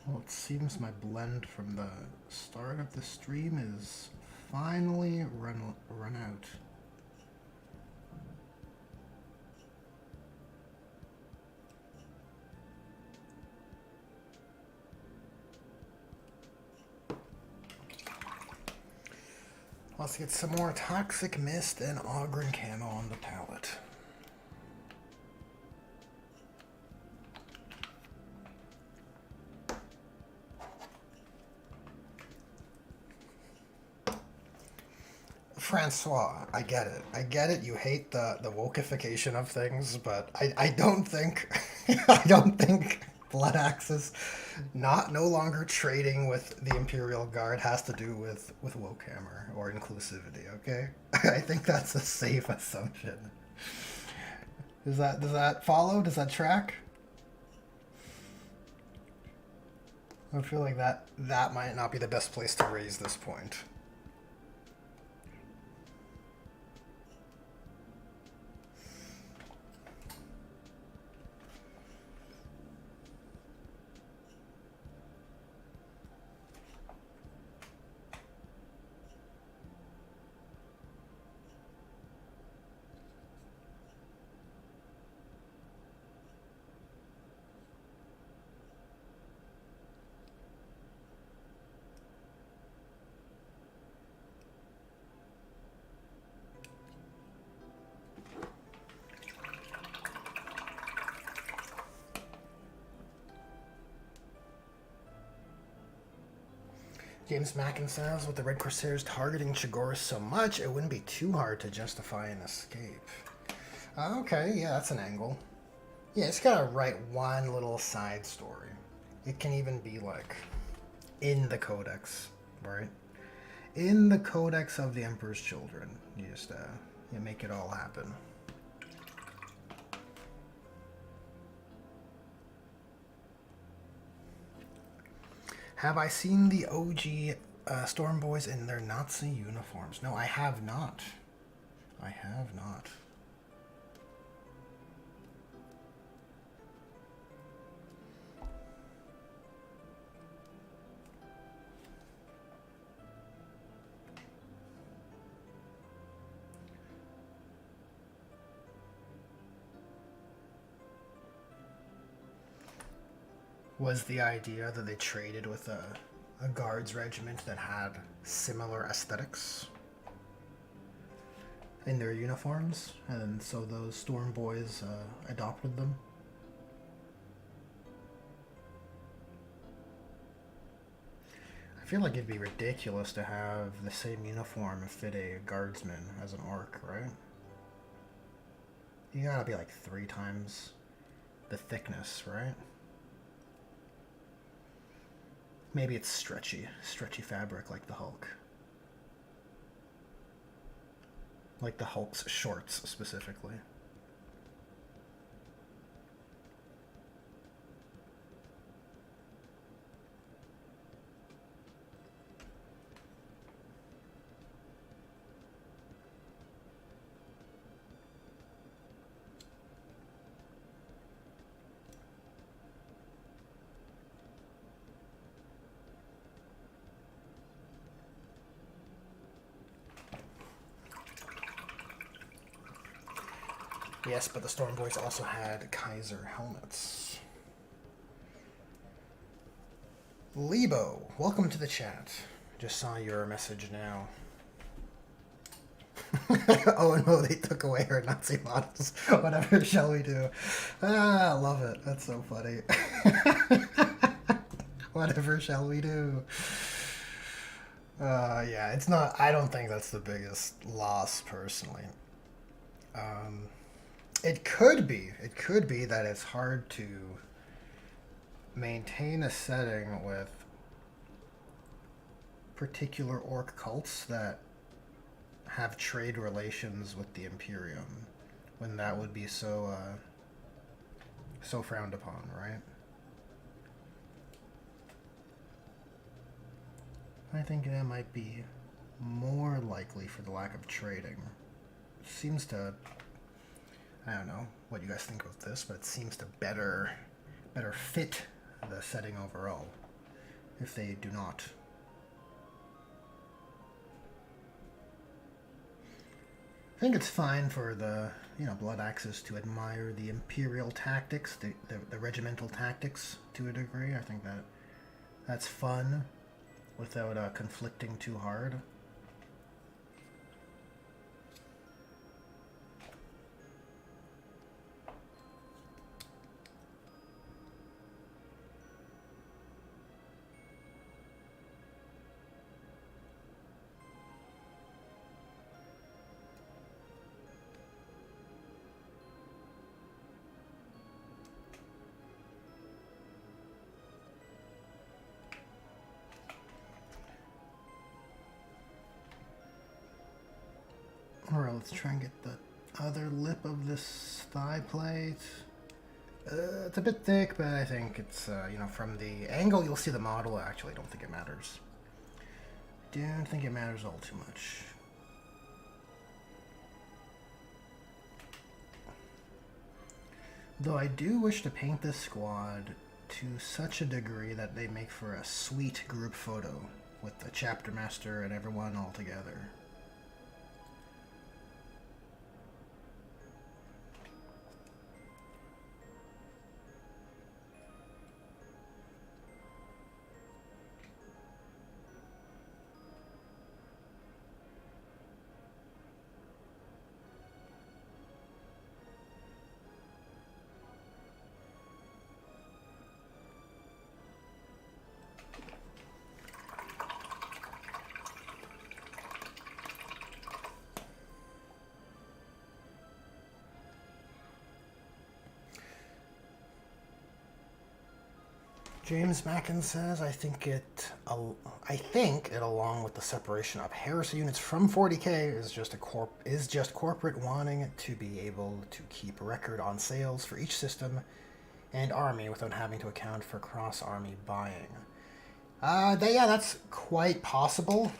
Well, it seems my blend from the start of the stream is finally run out. Let's get some more Toxic Mist and Ogryn Camo on the palette. Francois, I get it. I get it. You hate the wokeification of things, but I don't think I don't think Blood Axes no longer trading with the Imperial Guard has to do with Wokehammer or inclusivity. Okay, I think that's a safe assumption. Does that follow? Does that track? I feel like that might not be the best place to raise this point. James Mackin says, with the Red Corsairs targeting Chagoris so much, it wouldn't be too hard to justify an escape. Okay, yeah, that's an angle. Yeah, it's gotta write one little side story. It can even be like in the codex, right? In the codex of the Emperor's Children. You just you make it all happen. Have I seen the OG Storm Boys in their Nazi uniforms? No, I have not. I have not. Was the idea that they traded with a guards regiment that had similar aesthetics in their uniforms, and so those Storm Boys adopted them? I feel like it'd be ridiculous to have the same uniform fit a guardsman as an orc, right? You gotta be like 3 times the thickness, right? Maybe it's stretchy fabric like the Hulk. Like the Hulk's shorts specifically. Yes, but the Storm Boys also had Kaiser helmets. Lebo, welcome to the chat. Just saw your message now. Oh no, they took away her Nazi models. Whatever shall we do? Ah, I love it. That's so funny. Whatever shall we do? Yeah, it's not. I don't think that's the biggest loss personally. It could be. It could be that it's hard to maintain a setting with particular orc cults that have trade relations with the Imperium, when that would be so so frowned upon, right? I think that might be more likely for the lack of trading. Seems to, I don't know what you guys think of this, but it seems to better fit the setting overall if they do not. I think it's fine for the Blood Axes to admire the imperial tactics, the regimental tactics to a degree. I think that's fun without conflicting too hard. Alright, let's try and get the other lip of this thigh plate. It's a bit thick, but I think it's, from the angle you'll see the model. Actually, I don't think it matters. Don't think it matters all too much. Though I do wish to paint this squad to such a degree that they make for a sweet group photo with the chapter master and everyone all together. James Mackin says, I think it, along with the separation of Heresy units from 40k, is just corporate wanting to be able to keep a record on sales for each system and army without having to account for cross-army buying. Yeah, that's quite possible.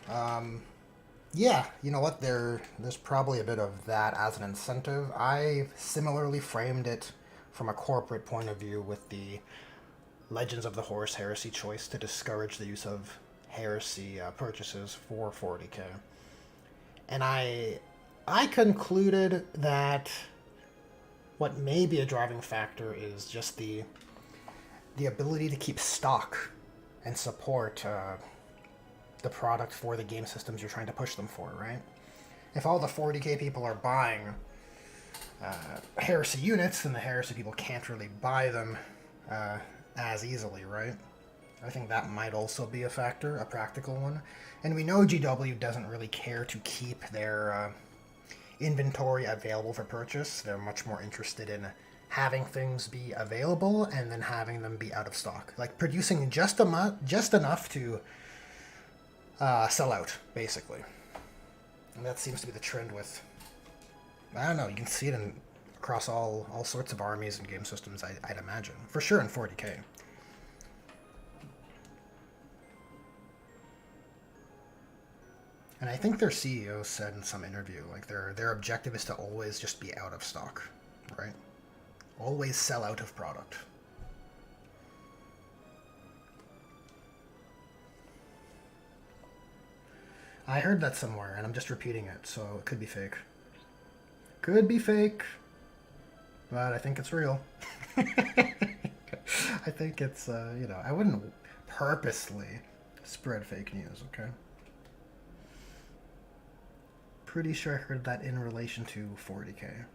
Yeah, you know what? There's probably a bit of that as an incentive. I similarly framed it from a corporate point of view with the Legends of the Horus Heresy choice to discourage the use of Heresy purchases for 40k. And I concluded that what may be a driving factor is just the ability to keep stock and support the product for the game systems you're trying to push them for, right? If all the 40k people are buying Heresy units, then the Heresy people can't really buy them as easily, right? I think that might also be a factor, a practical one. And we know GW doesn't really care to keep their inventory available for purchase. They're much more interested in having things be available and then having them be out of stock. Like producing just enough to sell out, basically. And that seems to be the trend with... I don't know, you can see it across all sorts of armies and game systems, I'd imagine. For sure in 40k. And I think their CEO said in some interview, like their objective is to always just be out of stock, right? Always sell out of product. I heard that somewhere, and I'm just repeating it, so it could be fake. Could be fake, but I think it's real. I think it's, I wouldn't purposely spread fake news, okay? Pretty sure I heard that in relation to 40k.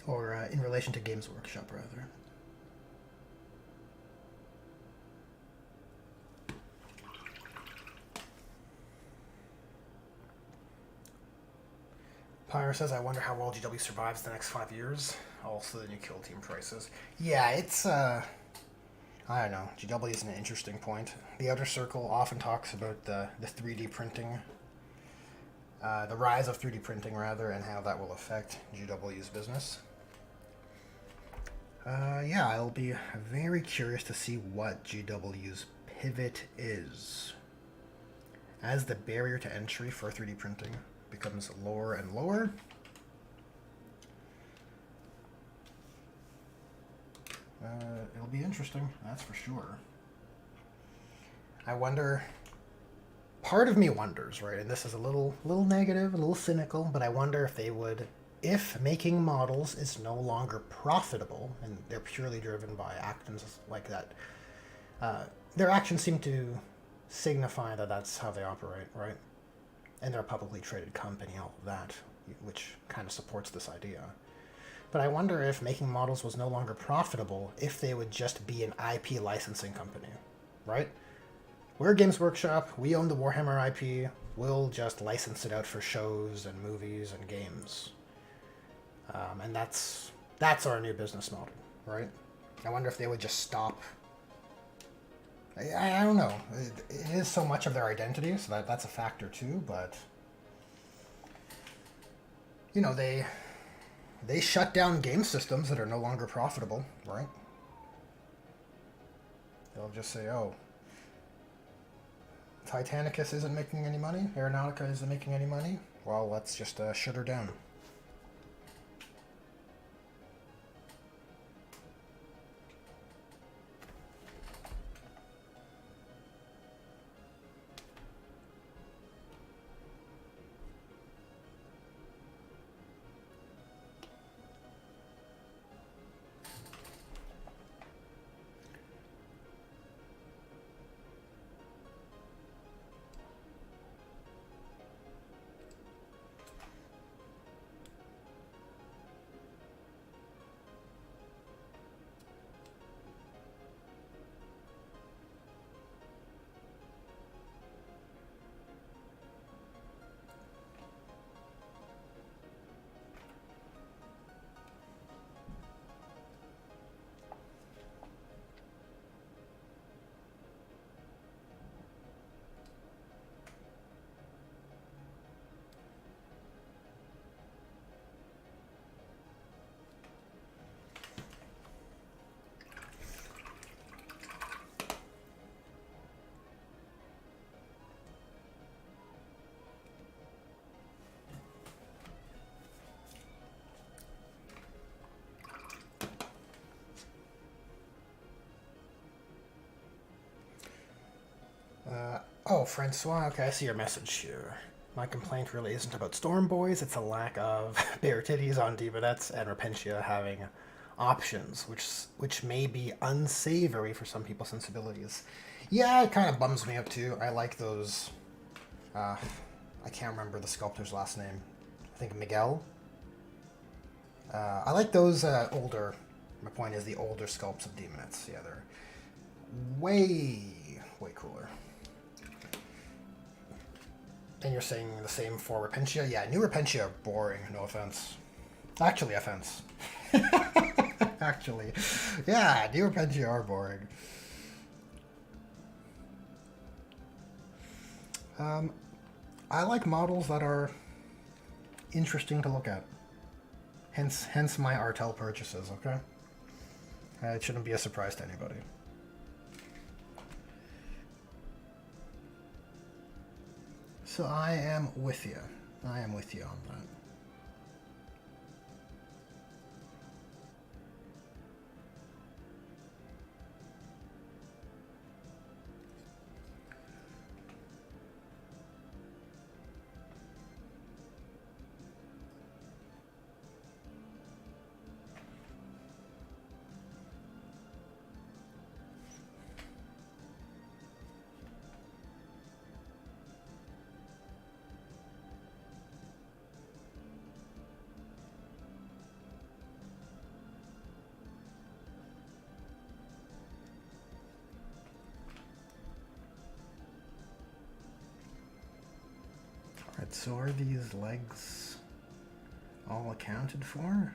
Or in relation to Games Workshop, rather. Pyre says, I wonder how well GW survives the next 5 years. Also, the new kill team prices. Yeah, it's, I don't know. GW is an interesting point. The Outer Circle often talks about the 3D printing, the rise of 3D printing, rather, and how that will affect GW's business. Yeah, I'll be very curious to see what GW's pivot is. As the barrier to entry for 3D printing becomes lower and lower, it'll be interesting, that's for sure. I wonder, part of me wonders, right, and this is a little negative, a little cynical, but I wonder if they would, if making models is no longer profitable and they're purely driven by actions like that, their actions seem to signify that that's how they operate, right? And they're a publicly traded company, all of that, which kind of supports this idea. But I wonder if making models was no longer profitable, if they would just be an IP licensing company, right? We're Games Workshop, we own the Warhammer IP, we'll just license it out for shows and movies and games. And that's our new business model, right? I wonder if they would just stop. I don't know. It is so much of their identity, so that's a factor too, but they shut down game systems that are no longer profitable, right? They'll just say, oh, Titanicus isn't making any money, Aeronautica isn't making any money, well, let's just shut her down. Oh, Francois, okay, I see your message here. My complaint really isn't about Storm Boys, it's a lack of bare titties on Divanettes and Repentia having options, which may be unsavory for some people's sensibilities. Yeah, it kind of bums me out too. I like those. I can't remember the sculptor's last name. I think Miguel. I like those older. My point is the older sculpts of Demonettes. Yeah, they're way cooler. And you're saying the same for Repentia? Yeah, new Repentia are boring, no offense. Actually, offense. Actually. Yeah, new Repentia are boring. I like models that are interesting to look at. Hence my Artel purchases, okay? It shouldn't be a surprise to anybody. So I am with you. I am with you on that. Alright, so are these legs all accounted for?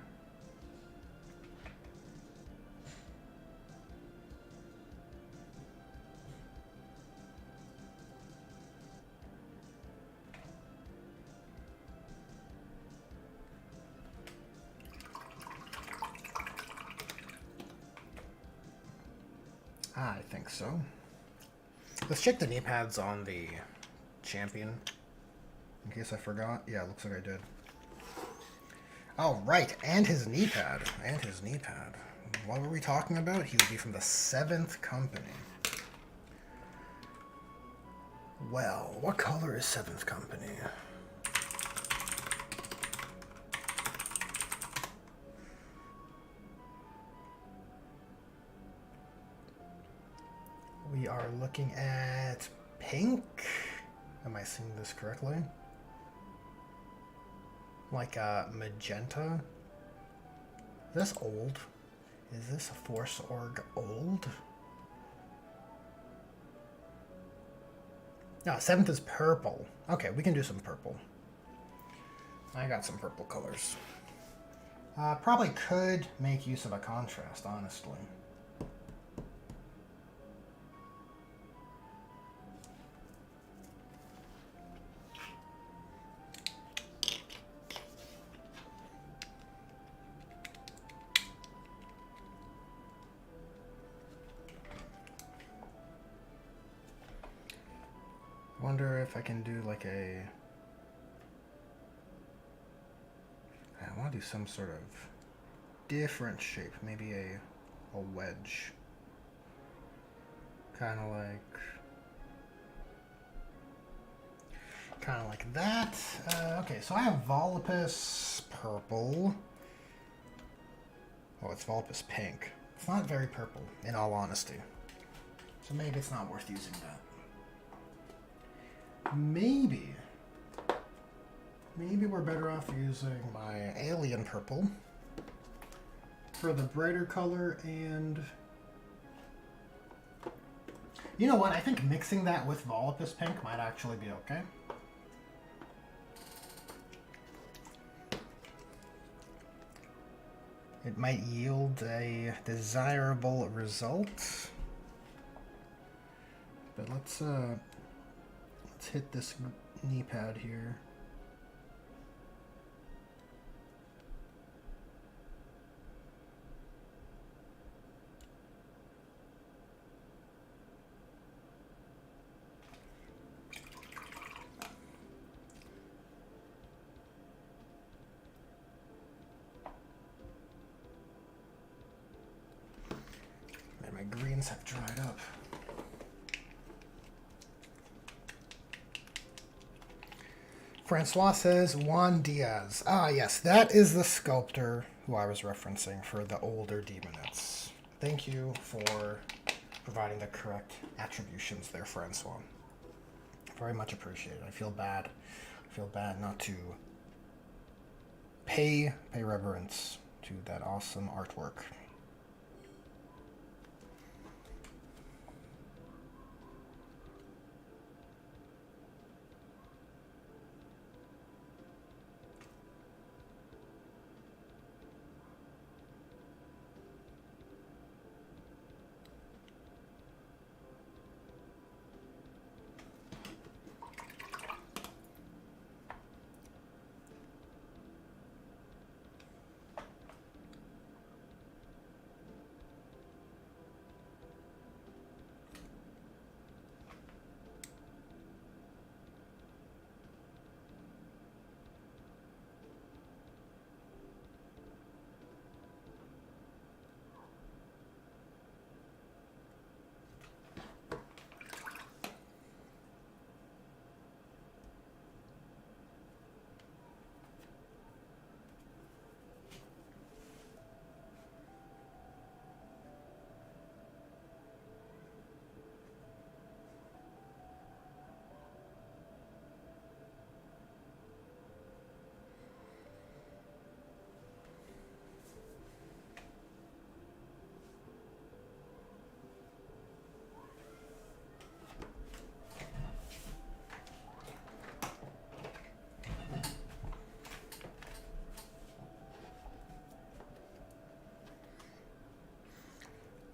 I think so. Let's check the knee pads on the champion. In case I forgot. Yeah, looks like I did. Oh, right. And his knee pad. And his knee pad. What were we talking about? He would be from the 7th company. Well, what color is 7th company? We are looking at pink. Am I seeing this correctly? Like magenta. Is this old? Is this Force Org old? No, 7th is purple. Okay, we can do some purple. I got some purple colors. Probably could make use of a contrast, honestly. Wonder if I can do like a... I want to do some sort of different shape. Maybe a wedge. Kind of like that. Okay, so I have Volupus purple. Oh, it's Volupus pink. It's not very purple, in all honesty. So maybe it's not worth using that. Maybe we're better off using my alien purple for the brighter color, and you know what? I think mixing that with Volupus pink might actually be okay. It might yield a desirable result. But let's hit this knee pad here. And my greens have dried up. Francois says Juan Diaz. Ah, yes, that is the sculptor who I was referencing for the older Demonettes. Thank you for providing the correct attributions there, Francois. Very much appreciated. I feel bad. I feel bad not to pay reverence to that awesome artwork.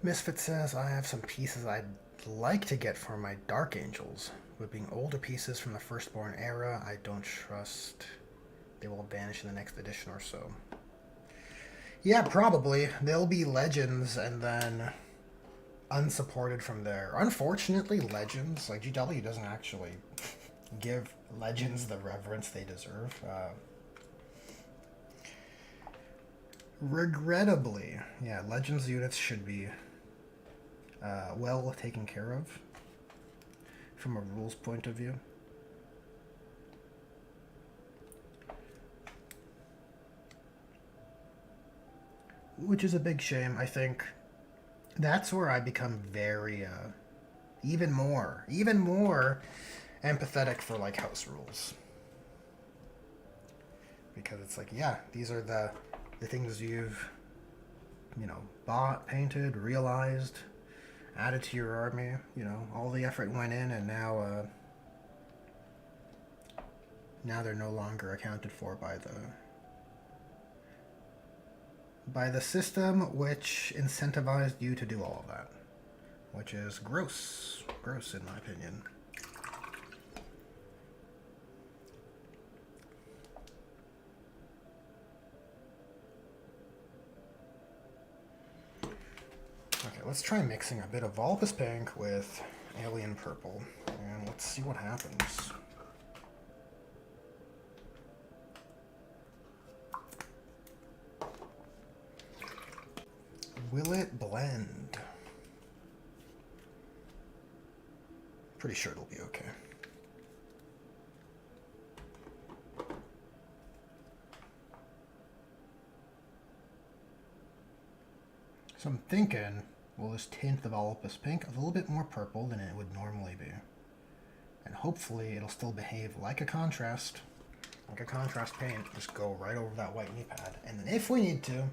Misfit says, I have some pieces I'd like to get for my Dark Angels. But being older pieces from the Firstborn era, I don't trust they will vanish in the next edition or so. Yeah, probably. They'll be Legends and then unsupported from there. Unfortunately, Legends, like GW doesn't actually give Legends the reverence they deserve. Regrettably, yeah, Legends units should be well taken care of from a rules point of view. Which is a big shame. I think that's where I become very, even more empathetic for like house rules. Because it's like, yeah, these are the things you've, bought, painted, realized, added to your army. All the effort went in, and now they're no longer accounted for by the system which incentivized you to do all of that, which is gross in my opinion. Okay, let's try mixing a bit of Volpus Pink with Alien Purple, and let's see what happens. Will it blend? Pretty sure it'll be okay. So I'm thinking we'll just tint the Volpus Pink a little bit more purple than it would normally be. And hopefully it'll still behave like a contrast. Like a contrast paint, just go right over that white knee pad. And then if we need to,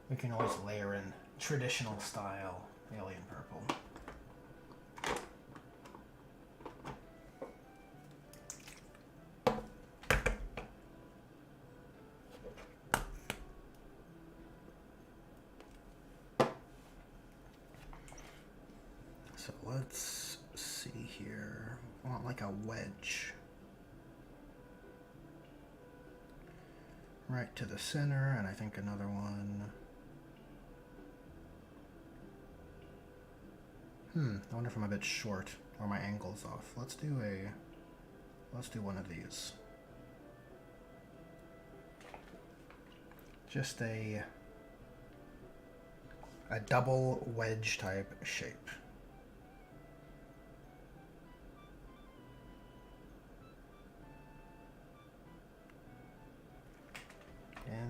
we can always layer in traditional style Alien Purple. So let's see here. I want like a wedge. Right to the center, and I think another one. I wonder if I'm a bit short or my angle's off. Let's do one of these. Just a double wedge type shape.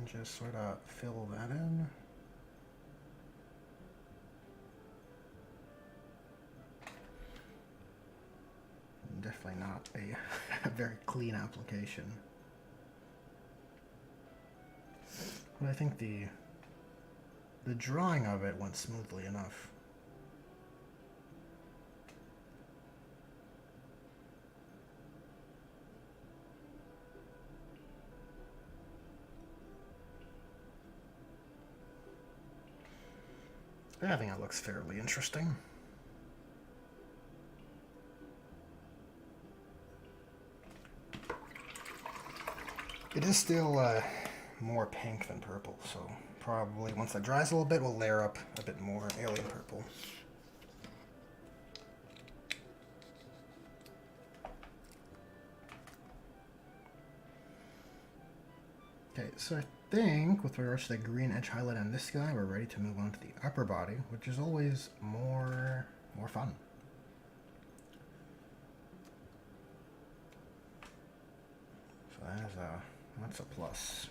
and just sort of fill that in. Definitely not a very clean application. But I think the drawing of it went smoothly enough. I think it looks fairly interesting. It is still more pink than purple, so probably once that dries a little bit, we'll layer up a bit more alien purple. Okay, so I think with regards to the green edge highlight on this guy, we're ready to move on to the upper body, which is always more fun. So that's a plus.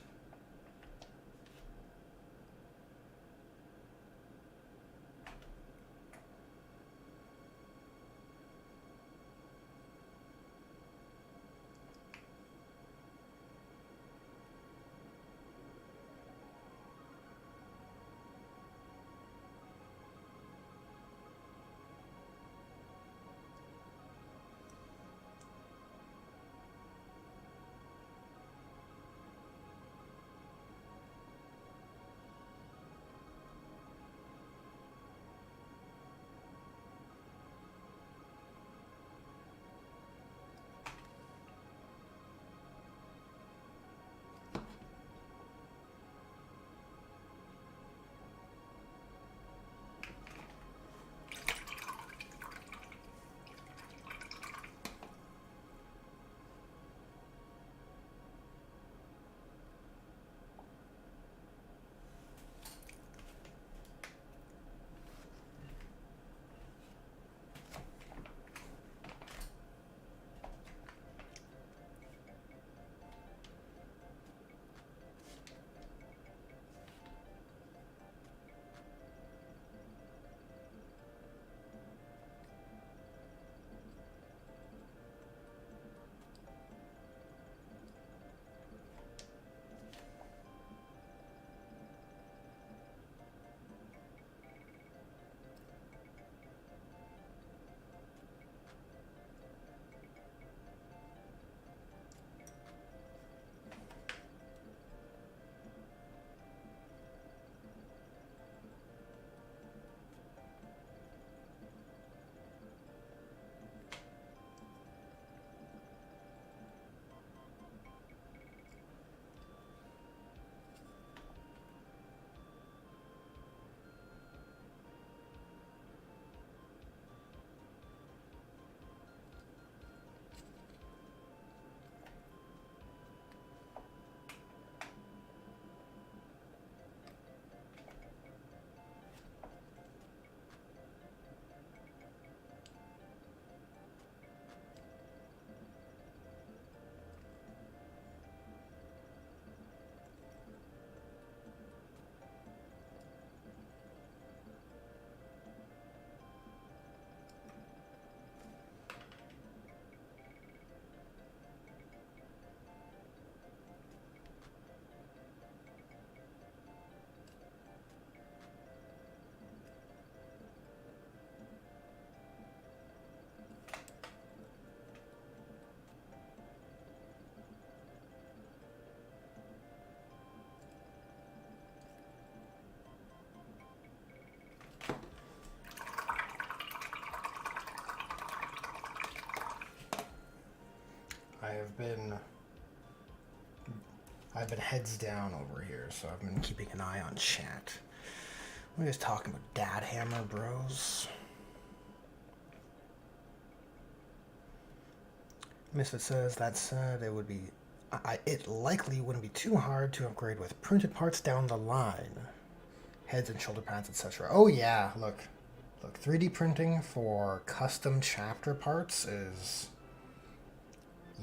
I've been heads down over here, so I've been keeping an eye on chat. We're just talking about Dad Hammer Bros. Misfit says that said, it likely wouldn't be too hard to upgrade with printed parts down the line, heads and shoulder pads, etc. Oh yeah, look, 3D printing for custom chapter parts is,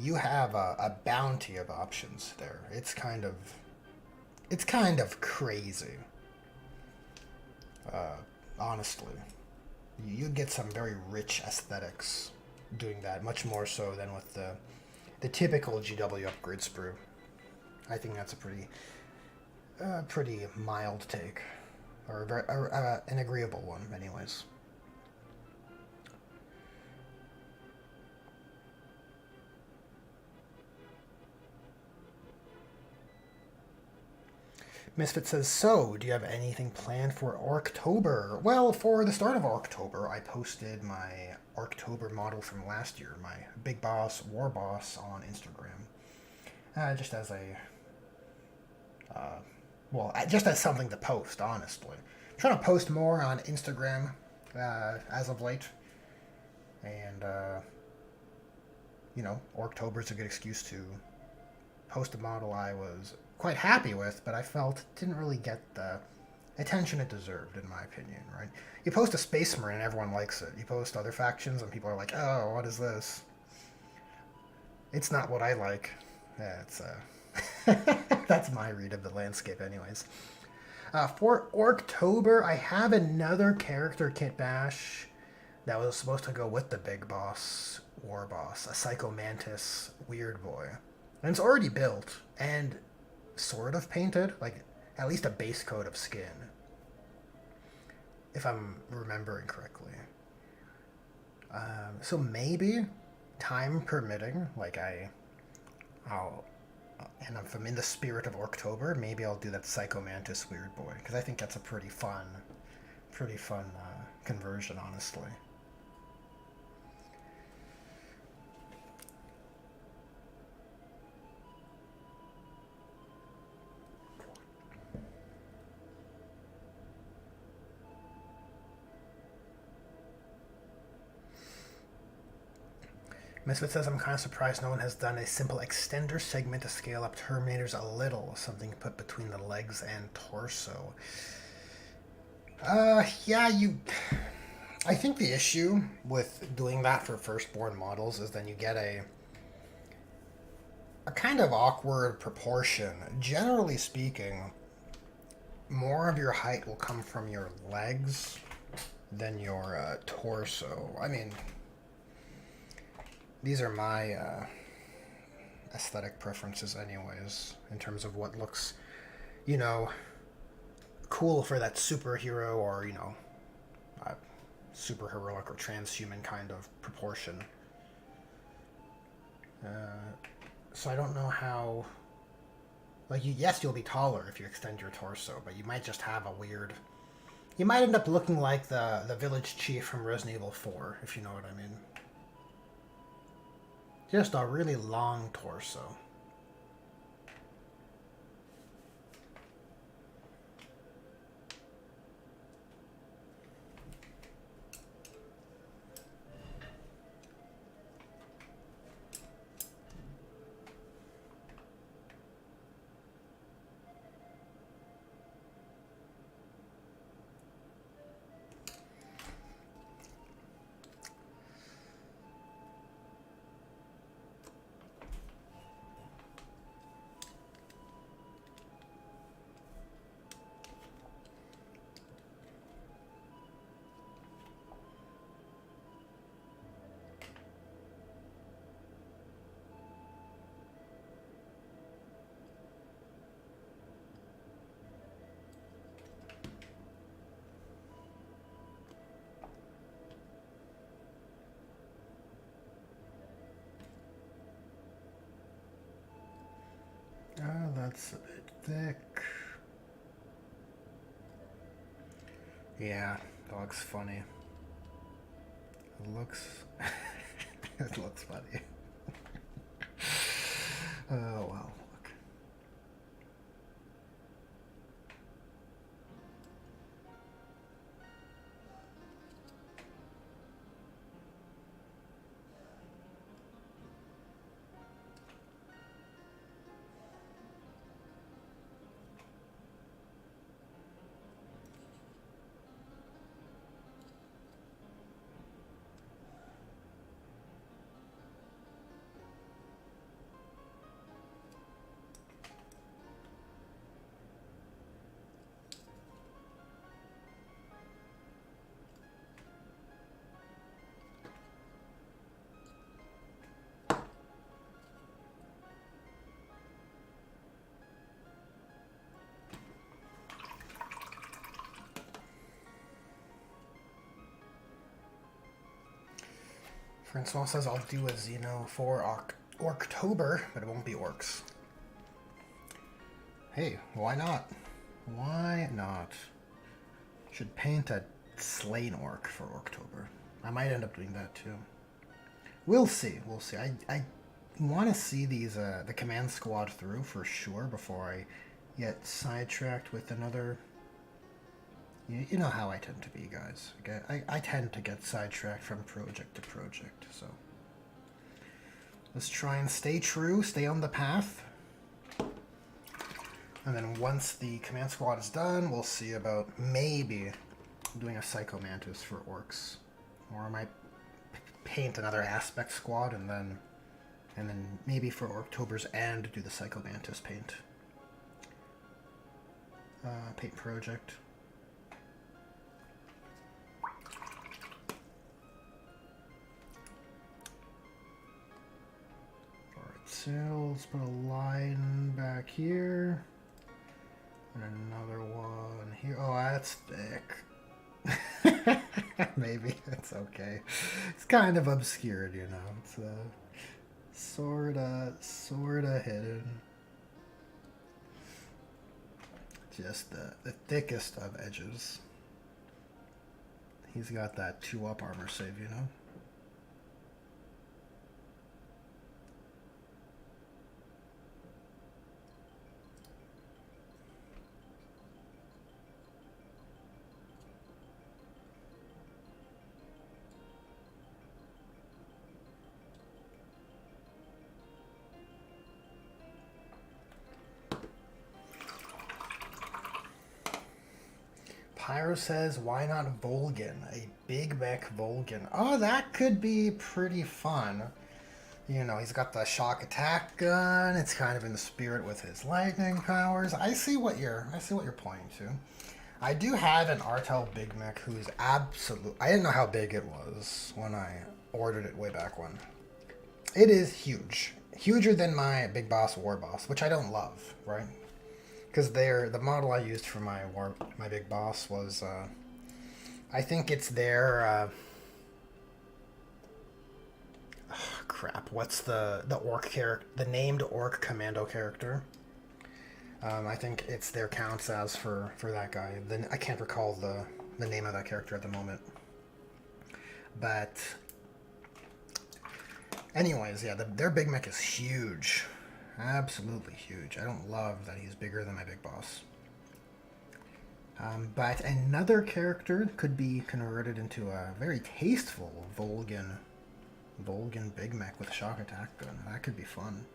you have a bounty of options there. It's kind of it's kind of crazy. Uh, honestly, you get some very rich aesthetics doing that, much more so than with the typical GW upgrade sprue. I think that's a pretty mild take, or, an agreeable one, anyways. Misfit says, so, do you have anything planned for October? Well, for the start of October, I posted my October model from last year, my Big Boss War Boss, on Instagram. Just as a, just as something to post, honestly. I'm trying to post more on Instagram as of late. And, October's a good excuse to post a model I was quite happy with, but I felt didn't really get the attention it deserved, in my opinion, right? You post a Space Marine and everyone likes it. You post other factions and people are like, oh, what is this? It's not what I like. Yeah, it's, that's my read of the landscape, anyways. For October, I have another character kit bash that was supposed to go with the Big Boss War Boss, a Psycho Mantis Weird Boy. And it's already built and sort of painted, like at least a base coat of skin, if I'm remembering correctly. So maybe, time permitting, I'll, and if I'm in the spirit of October, maybe I'll do that Psycho Mantis Weird Boy, because I think that's a pretty fun conversion, honestly. Misfit says, I'm kind of surprised no one has done a simple extender segment to scale up Terminators a little, something put between the legs and torso. Yeah, I think the issue with doing that for firstborn models is then you get a kind of awkward proportion. Generally speaking, more of your height will come from your legs than your torso. I mean, these are my aesthetic preferences, anyways, in terms of what looks, cool for that superhero or, super heroic or transhuman kind of proportion. So I don't know how. Yes, you'll be taller if you extend your torso, but you might just have a weird. You might end up looking like the village chief from Resident Evil 4, if you know what I mean. Just a really long torso. Oh, that's a bit thick. Yeah, that looks funny. It looks... it looks funny. Oh, well. Francois says I'll do a Xeno for October, but it won't be orcs. Hey, why not? Why not? Should paint a slain orc for October. I might end up doing that too. We'll see. We'll see. I want to see these the command squad through for sure before I get sidetracked with another. You know how I tend to be, guys. Okay? I tend to get sidetracked from project to project. So let's try and stay true, stay on the path. And then once the command squad is done, we'll see about maybe doing a Psycho Mantis for orcs. Or I might paint another aspect squad and then maybe for October's end do the Psycho Mantis paint. Paint project. Alright, so let's put a line back here. And another one here. Oh, that's thick. Maybe it's okay. It's kind of obscured, you know. It's sorta hidden. Just the thickest of edges. He's got that 2-up armor save, you know. Pyro says, why not Volgin? A big mech Volgin. Oh, that could be pretty fun. You know, he's got the shock attack gun. It's kind of in the spirit with his lightning powers. I see what you're pointing to. I do have an Artel Big Mech who's absolute. I didn't know how big it was when I ordered it way back when. It is huge. Huger than my Big Boss War Boss, which I don't love, right? Because the model I used for my Big Boss was, I think it's their, crap, what's the orc character, the named orc commando character? I think it's their counts as for that guy. Then I can't recall the name of that character at the moment. But, anyways, yeah, their Big Mech is huge. Absolutely huge. I don't love that he's bigger than my Big Boss. But another character could be converted into a very tasteful Volgin Big Mech with a shock attack gun. That could be fun.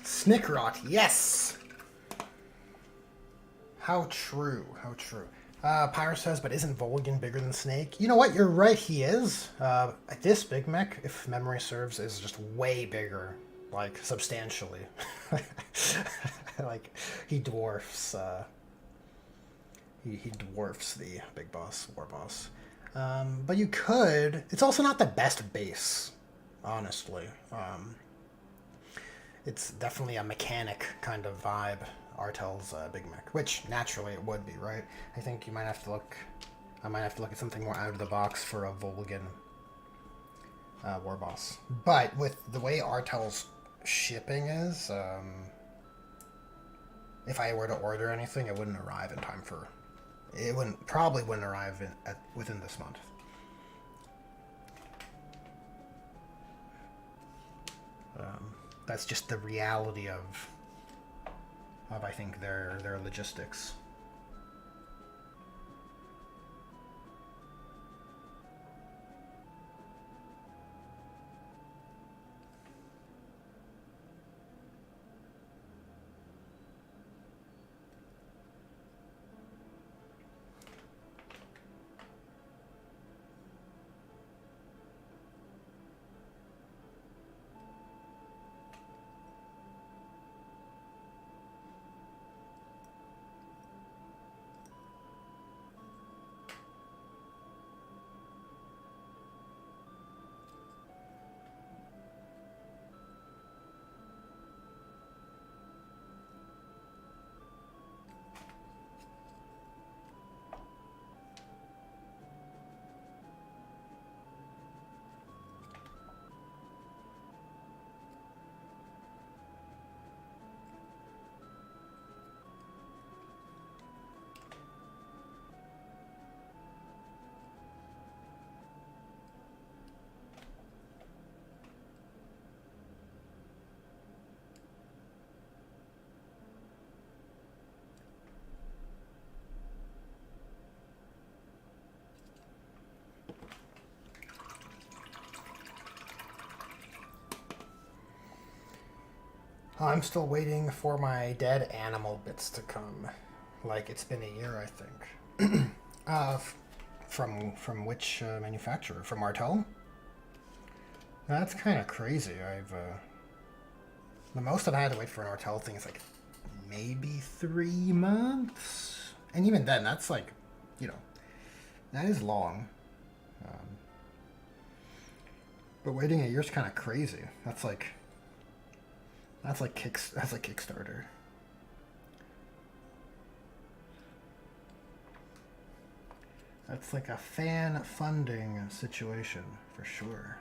Snickrot, yes! How true, how true. Pyro says, but isn't Volgin bigger than Snake? You know what, you're right, he is. This Big Mech, if memory serves, is just way bigger. Like, substantially. Like, he dwarfs, he dwarfs the Big Boss, War Boss. But you could... It's also not the best base, honestly. It's definitely a mechanic kind of vibe, Artel's Big Mech, which naturally it would be, right? I think you might have to look. I might have to look at something more out of the box for a Volgin War Boss. But with the way Artel's shipping is, if I were to order anything, it wouldn't arrive in time for. It wouldn't arrive within this month. That's just the reality of I think their logistics. I'm still waiting for my dead animal bits to come. Like, it's been a year, I think. From which manufacturer? From Martel? That's kind of crazy. The most I've had to wait for an Martel thing is like maybe 3 months, and even then, that's like, that is long. But waiting a year is kind of crazy. That's like Kickstarter. That's like a fan funding situation for sure.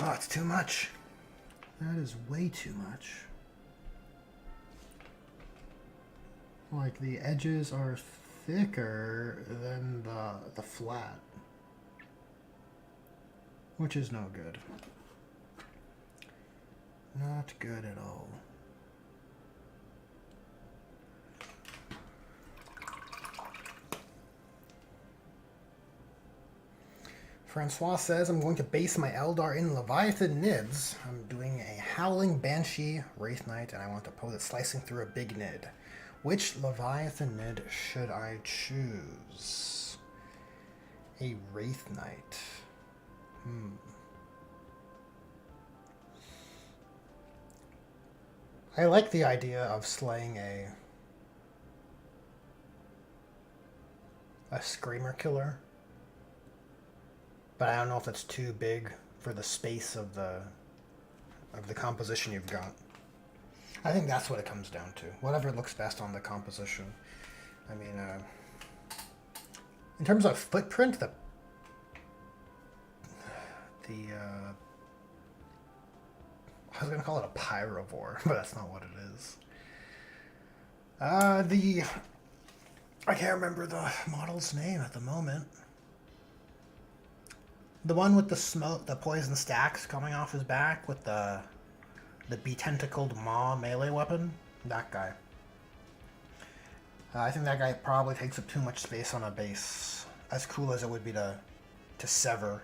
Oh, it's too much. That is way too much. Like, the edges are thicker than the flat, which is no good. Not good at all. Francois says, I'm going to base my Eldar in Leviathan Nids. I'm doing a Howling Banshee Wraith Knight, and I want to pose it slicing through a big Nid. Which Leviathan Nid should I choose? A Wraith Knight. I like the idea of slaying a Screamer Killer. But I don't know if that's too big for the space of the composition you've got. I think that's what it comes down to. Whatever looks best on the composition. I mean, in terms of footprint, I was gonna call it a pyrovore, but that's not what it is. I can't remember the model's name at the moment. The one with the smoke, the poison stacks coming off his back with the be-tentacled maw melee weapon. That guy. I think that guy probably takes up too much space on a base. As cool as it would be to sever.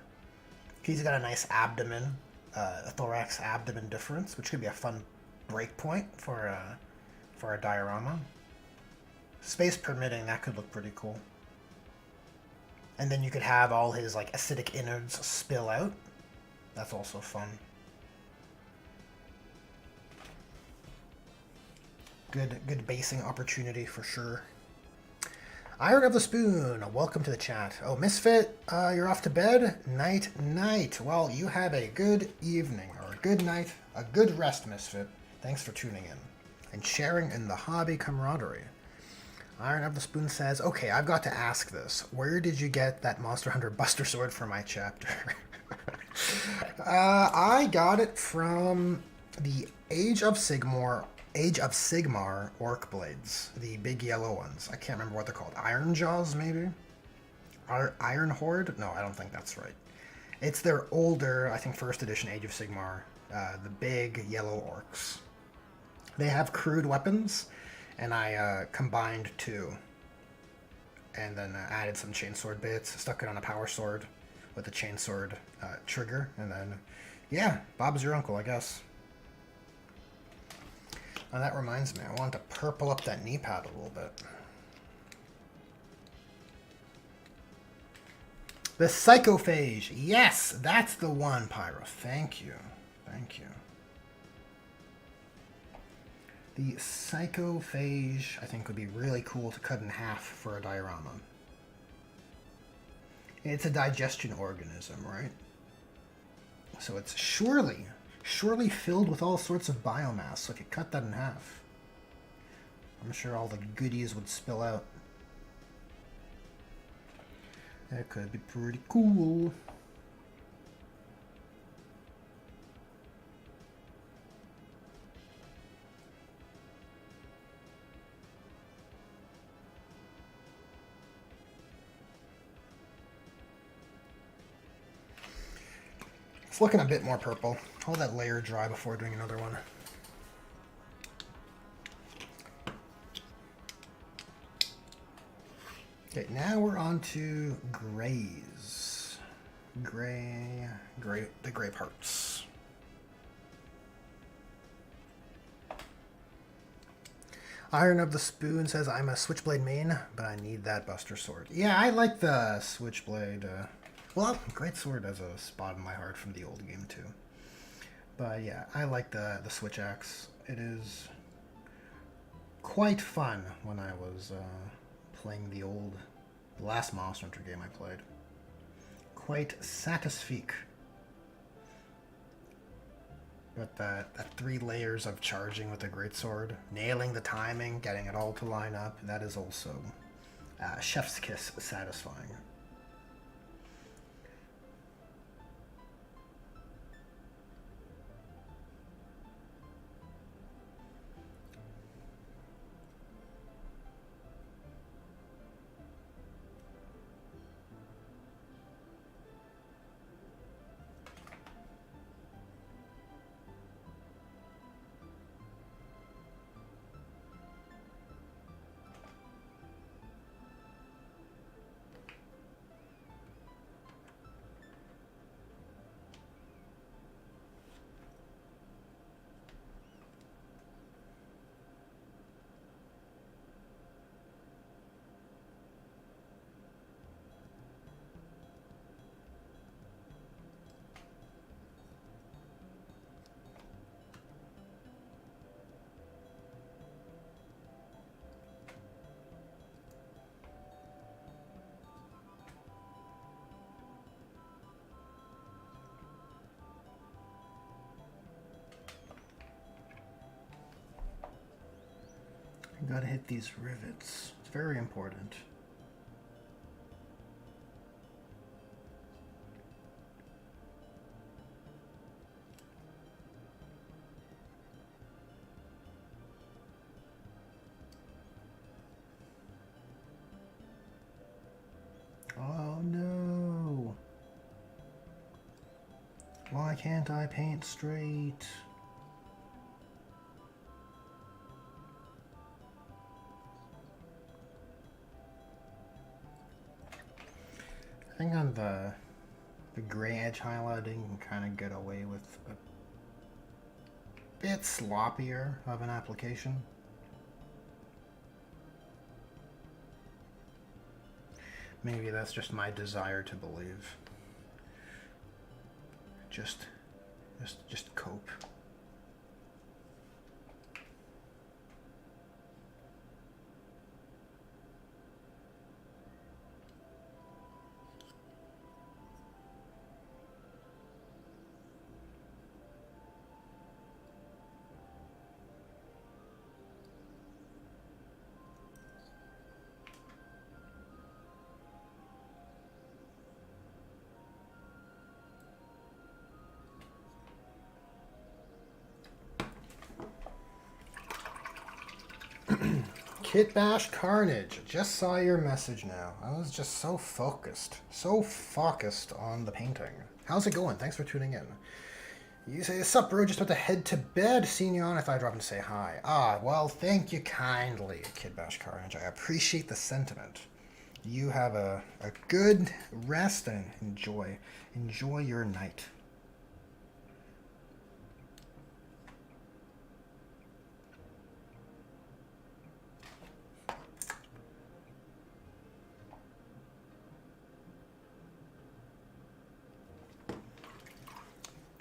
He's got a nice abdomen, a thorax abdomen difference, which could be a fun breakpoint for a diorama. Space permitting, that could look pretty cool. And then you could have all his like acidic innards spill out. That's also fun. Good basing opportunity for sure. Iron of the Spoon, welcome to the chat. Oh, Misfit, you're off to bed? Night, night. Well, you have a good evening, or a good night, a good rest, Misfit. Thanks for tuning in and sharing in the hobby camaraderie. Iron of the Spoon says, okay, I've got to ask this. Where did you get that Monster Hunter Buster Sword for my chapter? I got it from the Age of Sigmar Orc Blades. The big yellow ones. I can't remember what they're called. Iron Jaws, maybe? Iron Horde? No, I don't think that's right. It's their older, I think, first edition Age of Sigmar. The big yellow orcs. They have crude weapons, and I combined two. And then added some chainsword bits, stuck it on a power sword with a chainsword trigger, and then, yeah, Bob's your uncle, I guess. Oh, that reminds me, I want to purple up that knee pad a little bit. The Psychophage! Yes, that's the one, Pyro. Thank you. Thank you. The Psychophage, I think, would be really cool to cut in half for a diorama. It's a digestion organism, right? So it's surely filled with all sorts of biomass. So if you cut that in half, I'm sure all the goodies would spill out. That could be pretty cool. It's looking a bit more purple. I'll let that layer dry before doing another one. Okay, now we're on to grays. The gray parts. Iron of the Spoon says, I'm a Switchblade main, but I need that Buster Sword. Yeah, I like the Switchblade. Well, Great Sword has a spot in my heart from the old game, too. But yeah, I like the Switch Axe. It is quite fun when I was playing the last Monster Hunter game I played. Quite satisfique. But that 3 layers of charging with the greatsword, nailing the timing, getting it all to line up, that is also chef's kiss satisfying. Gotta hit these rivets. It's very important. Oh no! Why can't I paint straight? I think on the gray edge highlighting, you can kind of get away with a bit sloppier of an application. Maybe that's just my desire to believe. Just cope. Kit Bash Carnage. Just saw your message now. I was just so focused on the painting. How's it going? Thanks for tuning in. You say, sup, bro? Just about to head to bed. Seeing you on, I thought I'd drop in to say hi. Ah, well, thank you kindly, Kid Bash Carnage. I appreciate the sentiment. You have a good rest and enjoy your night.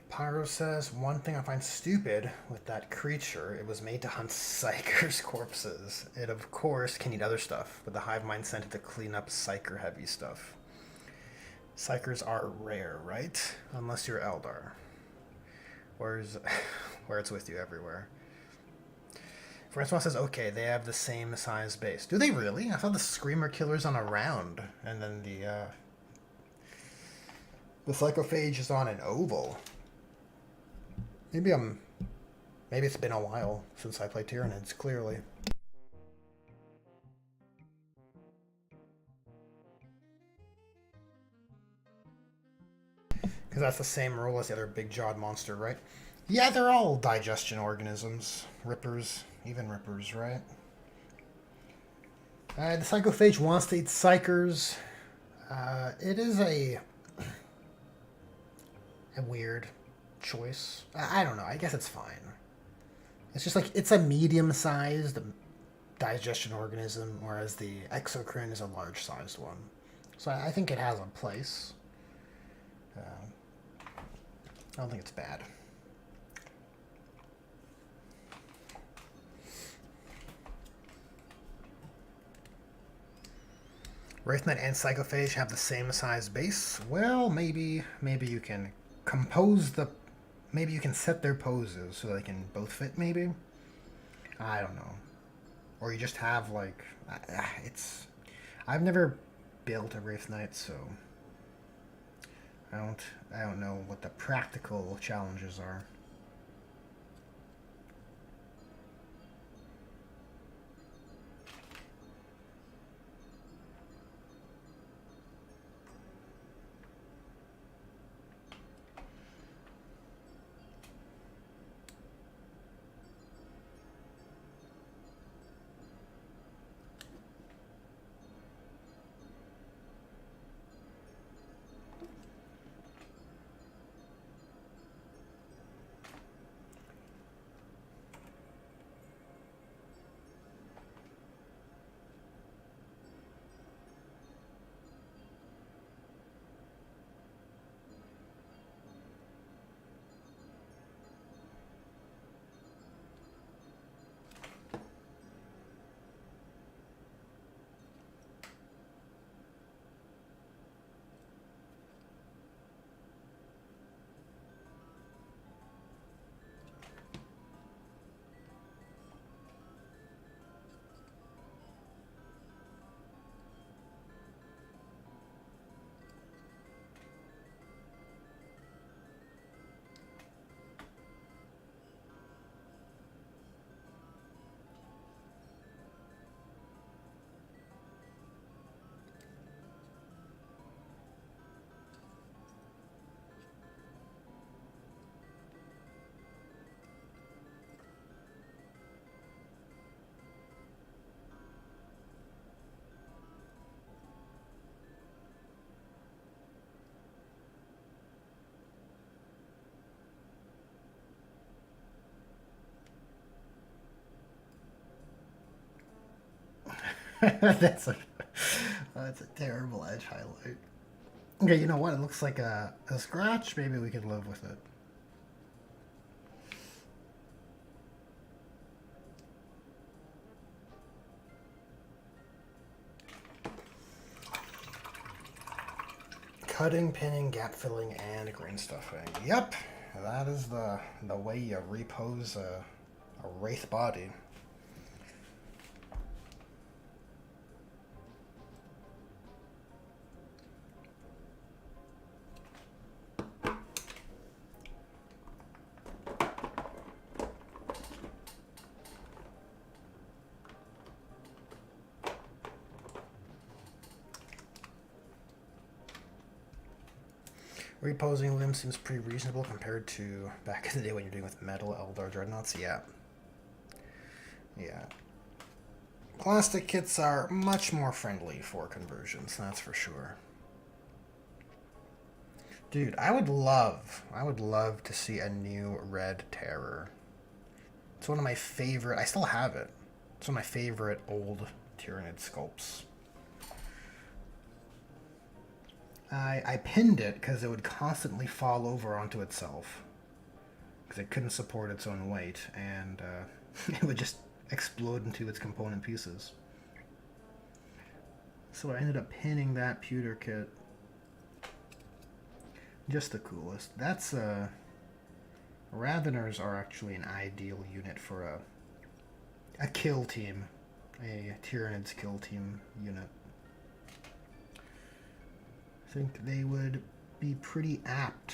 Pyro says, one thing I find stupid with that creature, it was made to hunt psychers' corpses. It, of course, can eat other stuff, but the hive mind sent it to clean up psyker-heavy stuff. Psychers are rare, right? Unless you're Eldar. Where it's with you everywhere. Francois says, okay, they have the same size base. Do they really? I thought the Screamer Killer's on a round, and then the Psychophage is on an oval. Maybe it's been a while since I played Tyranids, clearly. Because that's the same rule as the other big-jawed monster, right? Yeah, they're all digestion organisms. Rippers, even rippers, right? The Psychophage wants to eat Psychers. It is a weird choice. I don't know. I guess it's fine. It's just like, it's a medium-sized digestion organism, whereas the Exocrine is a large-sized one. So I think it has a place. I don't think it's bad. Wraith Knight and Psychophage have the same size base. Well, maybe you can maybe you can set their poses so they can both fit, maybe? I don't know. Or you just have, like, I've never built a Wraith Knight, so I don't know what the practical challenges are. that's a terrible edge highlight. Okay, you know what? It looks like a scratch. Maybe we could live with it. Cutting, pinning, gap filling, and grain stuffing. Yep, that is the way you repose a wraith body. Reposing limb seems pretty reasonable compared to back in the day when you're doing with metal Eldar Dreadnoughts. Yeah. Yeah. Plastic kits are much more friendly for conversions, that's for sure. Dude, I would love to see a new Red Terror. It's one of my favorite, I still have it. It's one of my favorite old Tyranid sculpts. I pinned it because it would constantly fall over onto itself. Because it couldn't support its own weight, and it would just explode into its component pieces. So I ended up pinning that pewter kit. Just the coolest. That's Raveners are actually an ideal unit for a kill team. A Tyranid's kill team unit. I think they would be pretty apt.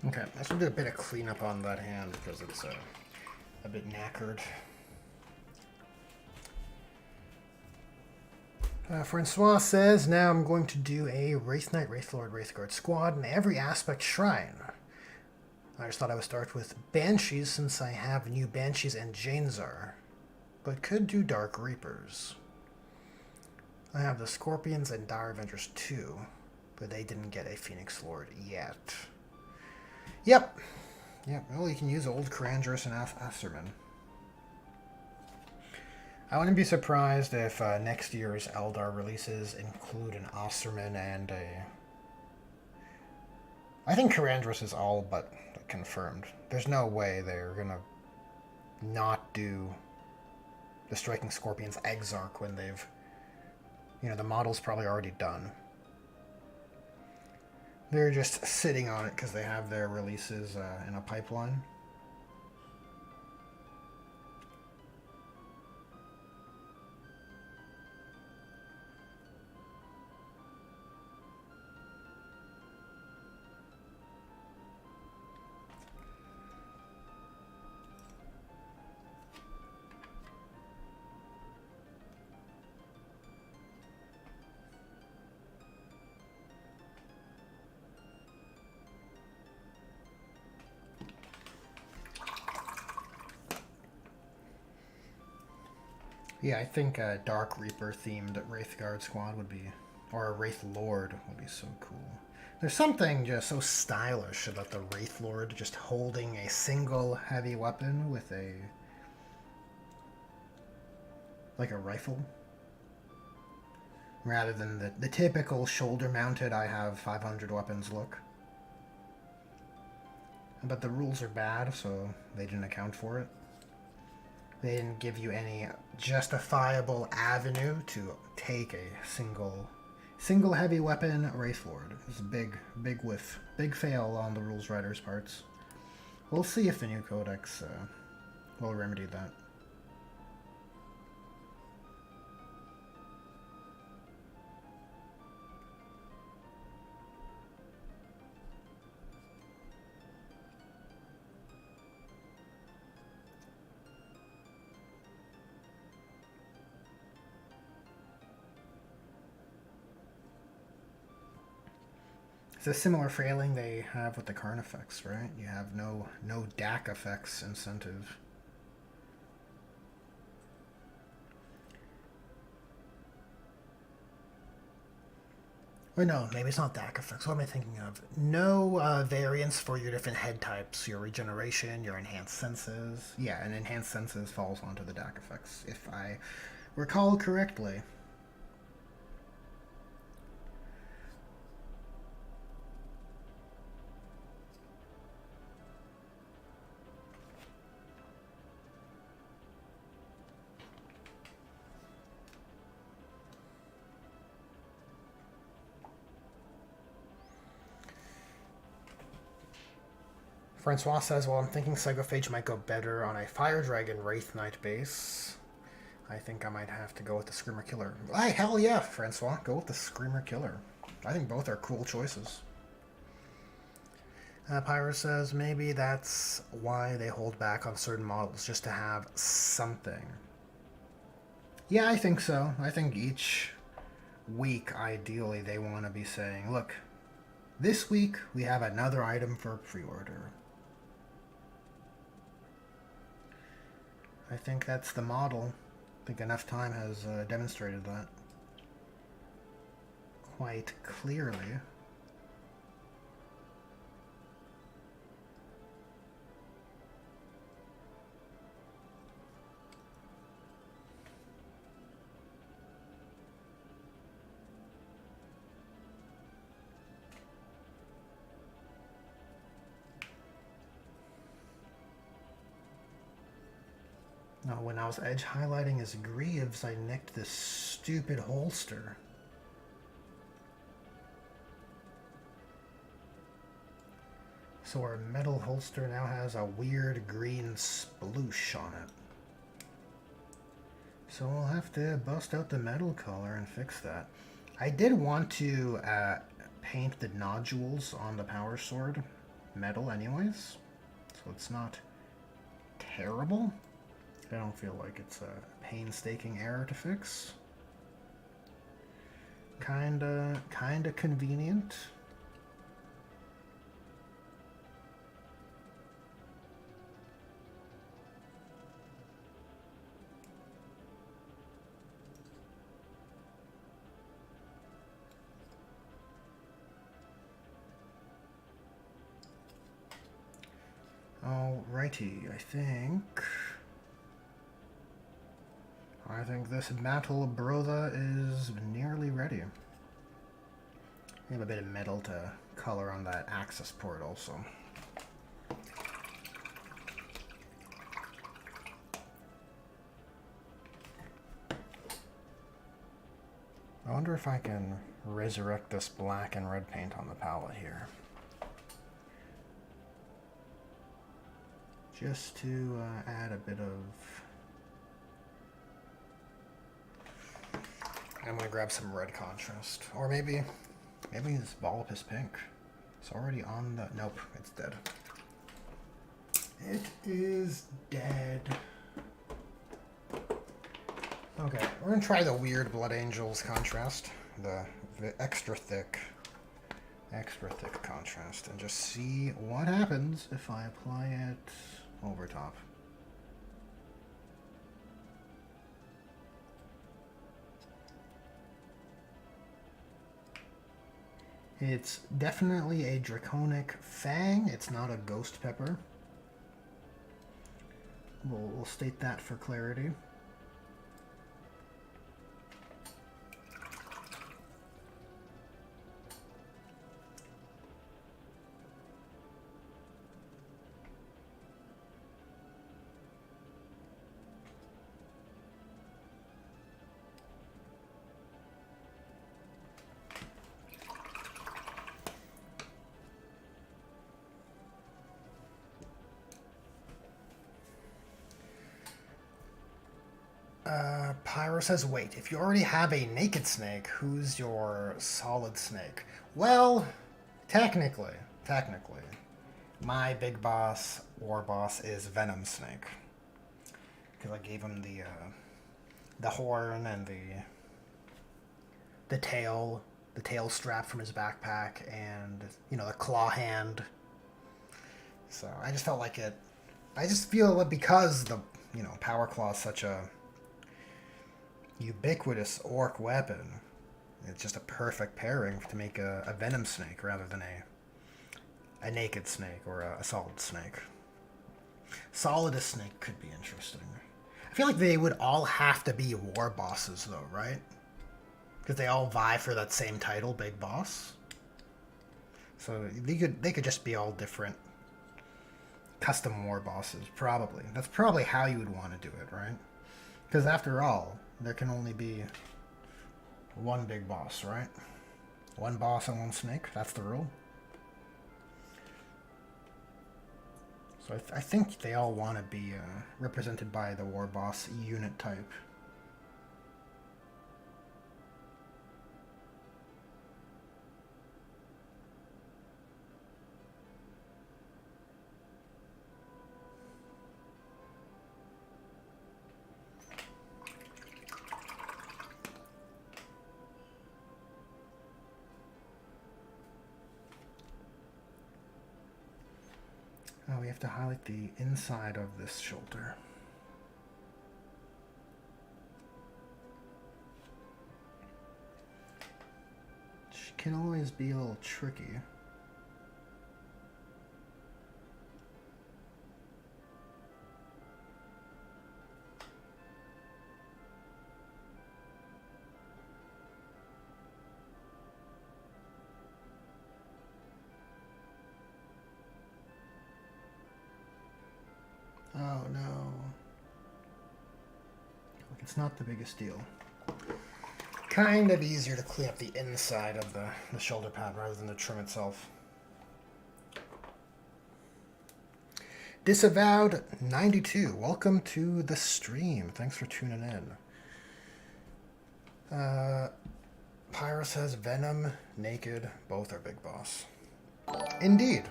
Okay, let's do a bit of cleanup on that hand because it's a bit knackered. Francois says, now I'm going to do a Wraith Knight, Wraith Lord, Wraith Guard squad in every aspect shrine. I just thought I would start with Banshees since I have new Banshees and Janezar, but could do Dark Reapers. I have the Scorpions and Dire Avengers too, but they didn't get a Phoenix Lord yet. Yep. Well, you can use old Karandros and Asterman. I wouldn't be surprised if next year's Eldar releases include an Osterman and a. I think Karandros is all but confirmed. There's no way they're gonna not do the Striking Scorpions Exarch when they've. The model's probably already done. They're just sitting on it because they have their releases in a pipeline. Yeah, I think a Dark Reaper themed Wraithguard squad would be, or a Wraith Lord would be so cool. There's something just so stylish about the Wraith Lord just holding a single heavy weapon with like a rifle. Rather than the typical shoulder mounted, I have 500 weapons look. But the rules are bad, so they didn't account for it. They didn't give you any justifiable avenue to take a single heavy weapon Wraith Lord. It's a big whiff. Big fail on the rules writers' parts. We'll see if the new codex will remedy that. It's a similar failing they have with the Carnifex, right? You have no DAC effects incentive. Wait, no, maybe it's not DAC effects. What am I thinking of? No variance for your different head types, your regeneration, your enhanced senses. Yeah, and enhanced senses falls onto the DAC effects, if I recall correctly. Francois says, well, I'm thinking Psychophage might go better on a Fire Dragon Wraith Knight base. I think I might have to go with the Screamer Killer. Hey, hell yeah, Francois. Go with the Screamer Killer. I think both are cool choices. Pyro says maybe that's why they hold back on certain models, just to have something. Yeah, I think so. I think each week, ideally, they want to be saying, look, this week we have another item for pre-order. I think that's the model. I think enough time has demonstrated that quite clearly. No, when I was edge highlighting his greaves, I nicked this stupid holster. So our metal holster now has a weird green sploosh on it. So we'll have to bust out the metal color and fix that. I did want to paint the nodules on the power sword metal anyways, so it's not terrible. I don't feel like it's a painstaking error to fix. Kinda convenient. Alrighty, I think I think this Battle Brotha is nearly ready. We have a bit of metal to color on that access port also. I wonder if I can resurrect this black and red paint on the palette here. Just to add a bit of... I'm going to grab some red contrast. Or maybe this Volupus pink. It's already on the... Nope, it's dead. It is dead. Okay, we're going to try the weird Blood Angels contrast. The extra thick contrast. And just see what happens if I apply it over top. It's definitely a Draconic Fang. It's not a Ghost Pepper. We'll state that for clarity. Pyro says, wait, if you already have a naked snake, who's your solid snake? Well, technically, my big boss, war boss, is Venom Snake. Because I gave him the horn and the tail strap from his backpack, and, you know, the claw hand. So I just felt like it. I just feel that because the, you know, Power Claw is such a ubiquitous orc weapon, it's just a perfect pairing to make a Venom Snake rather than a naked snake or a solid snake. Solidus Snake could be interesting. I feel like they would all have to be war bosses though, right? Because they all vie for that same title, Big Boss. So they could just be all different custom war bosses, probably. That's probably how you would want to do it, right? Because after all, there can only be one big boss, right? One boss and one snake, that's the rule. So I think they all want to be represented by the war boss unit type. Oh, we have to highlight the inside of this shoulder. Which can always be a little tricky. Oh no. Look, it's not the biggest deal. Kind of easier to clean up the inside of the shoulder pad rather than the trim itself. Disavowed 92, welcome to the stream. Thanks for tuning in. Pyro says Venom, Naked, both are Big Boss. Indeed.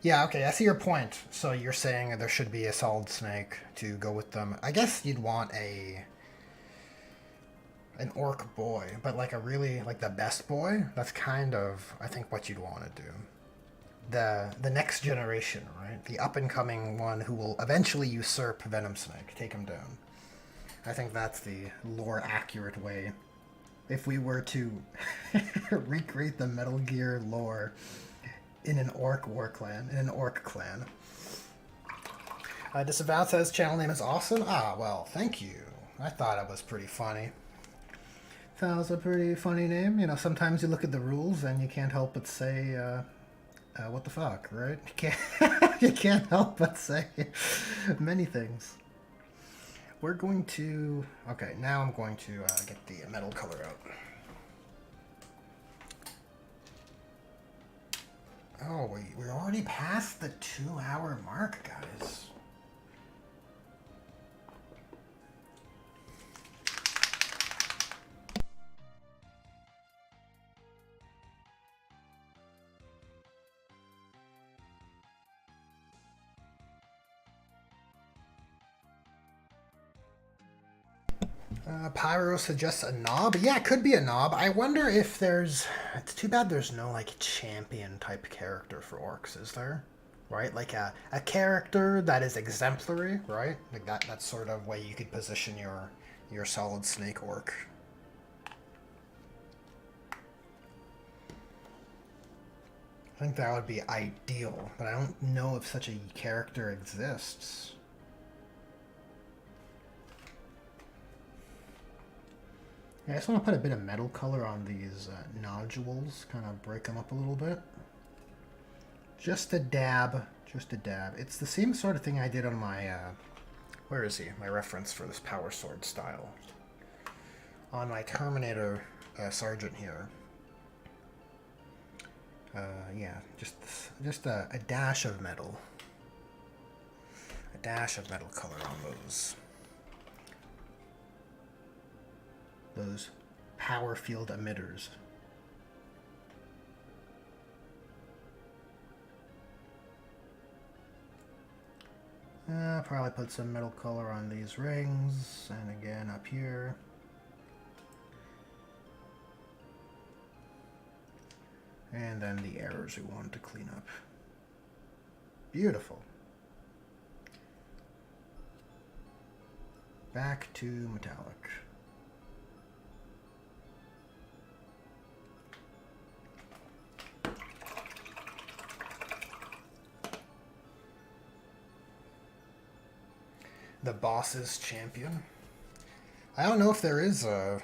Yeah, okay, I see your point. So you're saying there should be a solid snake to go with them. I guess you'd want an orc boy, but like a really, like the best boy, that's kind of, I think, what you'd want to do. The next generation, right? The up-and-coming one who will eventually usurp Venom Snake, take him down. I think that's the lore-accurate way. If we were to recreate the Metal Gear lore in an orc war clan, in an orc clan. Disavow says channel name is awesome. Ah, well, thank you. I thought it was pretty funny. That was a pretty funny name. You know, sometimes you look at the rules and you can't help but say, what the fuck, right? You can't, you can't help but say many things. We're going to... Okay, now I'm going to get the metal color out. Oh, we're already past the 2-hour mark, guys. Pyro suggests a knob. Yeah, it could be a knob. I wonder if there's... It's too bad there's no, like, champion-type character for orcs, is there? Right? Like a character that is exemplary, right? Like that sort of way you could position your solid snake orc. I think that would be ideal, but I don't know if such a character exists. Yeah, I just want to put a bit of metal color on these nodules, kind of break them up a little bit. Just a dab, just a dab. It's the same sort of thing I did on my, where is he? My reference for this power sword style. On my Terminator Sergeant here. Yeah, just a dash of metal. A dash of metal color on those power field emitters. Probably put some metal color on these rings, and again up here. And then the errors we wanted to clean up. Beautiful. Back to metallic. The boss's champion. I don't know if there is a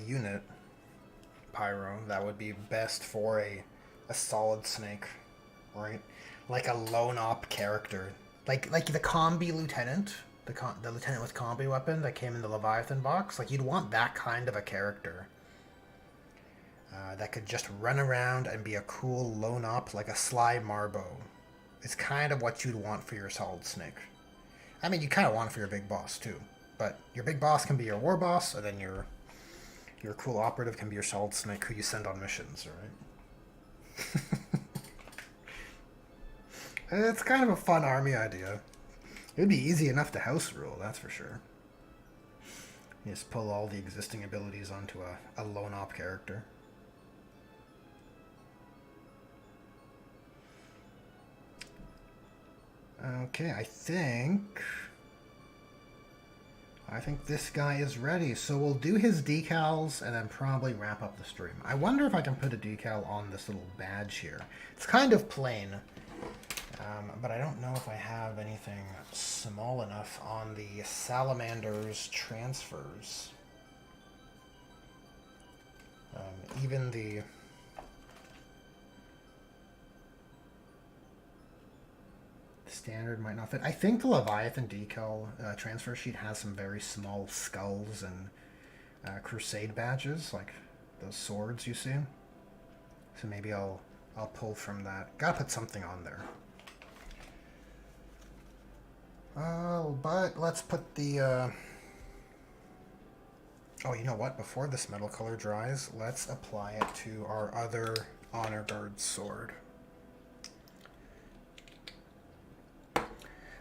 unit, Pyro, that would be best for a solid snake, right? Like a lone op character, like the combi lieutenant, the lieutenant with combi weapon that came in the Leviathan box. Like you'd want that kind of a character that could just run around and be a cool lone op, like a Sly Marbo. It's kind of what you'd want for your solid snake. I mean, you kind of want it for your big boss too, but your big boss can be your war boss, and then your cool operative can be your solid snake who you send on missions, right? It's kind of a fun army idea. It would be easy enough to house rule, that's for sure. You just pull all the existing abilities onto a lone op character. Okay, I think this guy is ready, so we'll do his decals and then probably wrap up the stream. I wonder if I can put a decal on this little badge here. It's kind of plain, but I don't know if I have anything small enough on the Salamander's transfers. Even the... standard might not fit. I think the Leviathan decal transfer sheet has some very small skulls and crusade badges, like those swords you see. So maybe I'll pull from that. Gotta put something on there. But let's put the... Oh, you know what? Before this metal color dries, let's apply it to our other Honor Guard sword.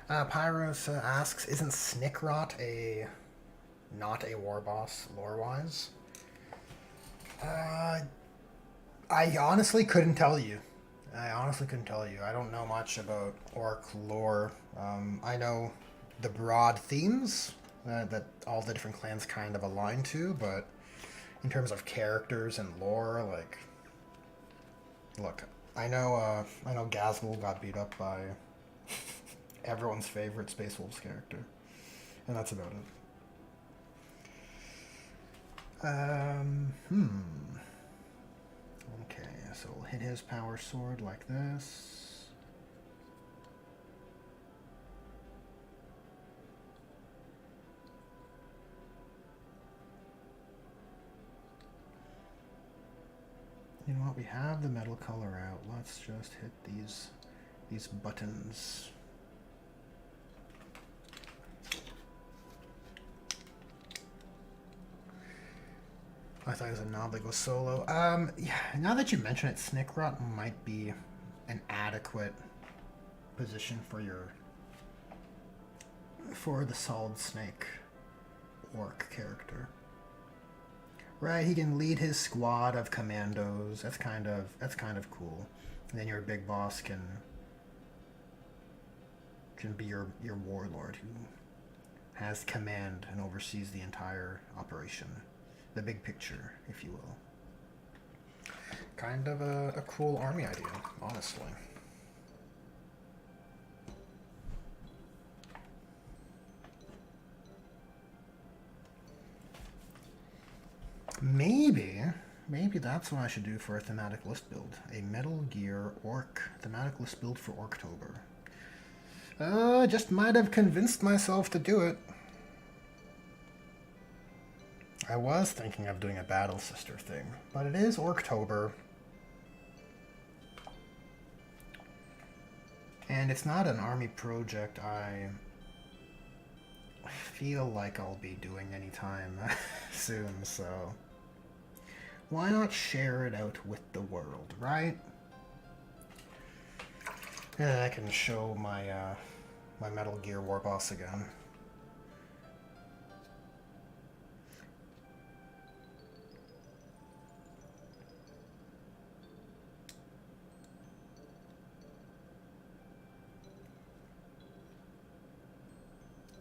Pyros asks, isn't Snickrot not a war boss lore-wise? I honestly couldn't tell you. I don't know much about orc lore. I know the broad themes that all the different clans kind of align to, but in terms of characters and lore, like, look, I know Ghazghkull got beat up by everyone's favorite Space Wolves character. And that's about it. Okay, so we'll hit his power sword like this. You know what? We have the metal color out. Let's just hit these buttons. I thought it was a knob that goes solo. Yeah, now that you mention it, Snickrot might be an adequate position for the Solid Snake orc character. Right, he can lead his squad of commandos. That's kind of cool. And then your big boss can be your warlord who has command and oversees the entire operation. The big picture, if you will. Kind of a cool army idea, honestly. Maybe that's what I should do for a thematic list build. A Metal Gear Orc thematic list build for Orktober. Just might have convinced myself to do it. I was thinking of doing a Battle Sister thing, but it is Orktober. And it's not an army project I feel like I'll be doing anytime soon, so why not share it out with the world, right? And I can show my my Metal Gear War Boss again.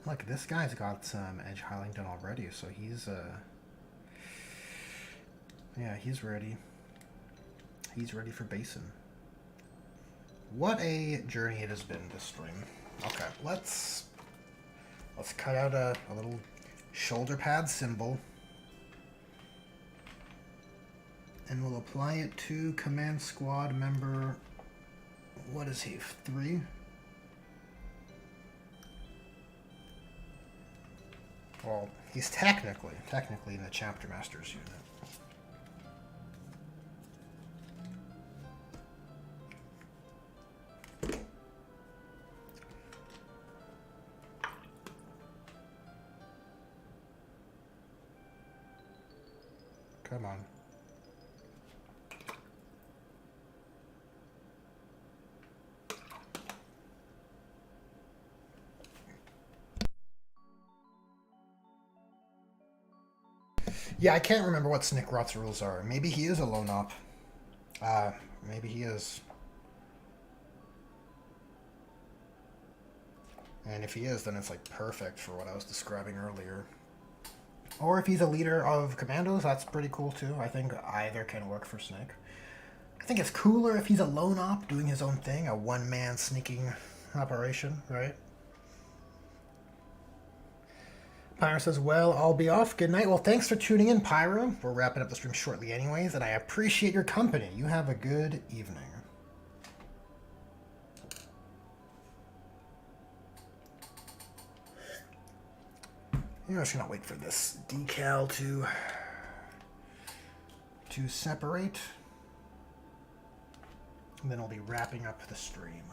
Look, this guy's got some edge highlighting done already, so he's yeah, he's ready. He's ready for Basin. What a journey it has been this stream. Okay, let's cut out a little shoulder pad symbol. And we'll apply it to command squad member, what is he, 3? Well, he's technically in the Chapter Masters unit. Come on. Yeah, I can't remember what Snickrot's rules are. Maybe he is a lone op. Maybe he is. And if he is, then it's like perfect for what I was describing earlier. Or if he's a leader of commandos, that's pretty cool too. I think either can work for Snick. I think it's cooler if he's a lone op doing his own thing, a one-man sneaking operation, right? Pyro says, well, I'll be off. Good night. Well, thanks for tuning in, Pyro. We're wrapping up the stream shortly anyways, and I appreciate your company. You have a good evening. I'm just going to wait for this decal to separate. And then I'll be wrapping up the stream.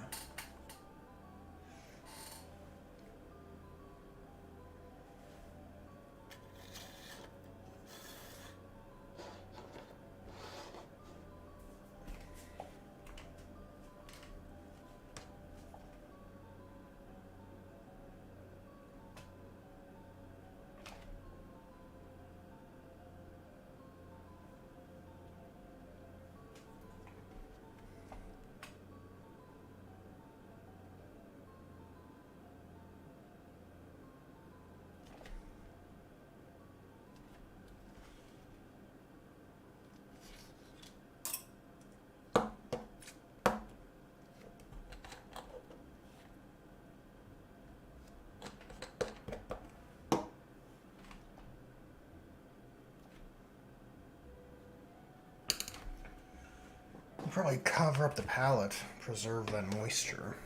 probably cover up the palate, preserve that moisture.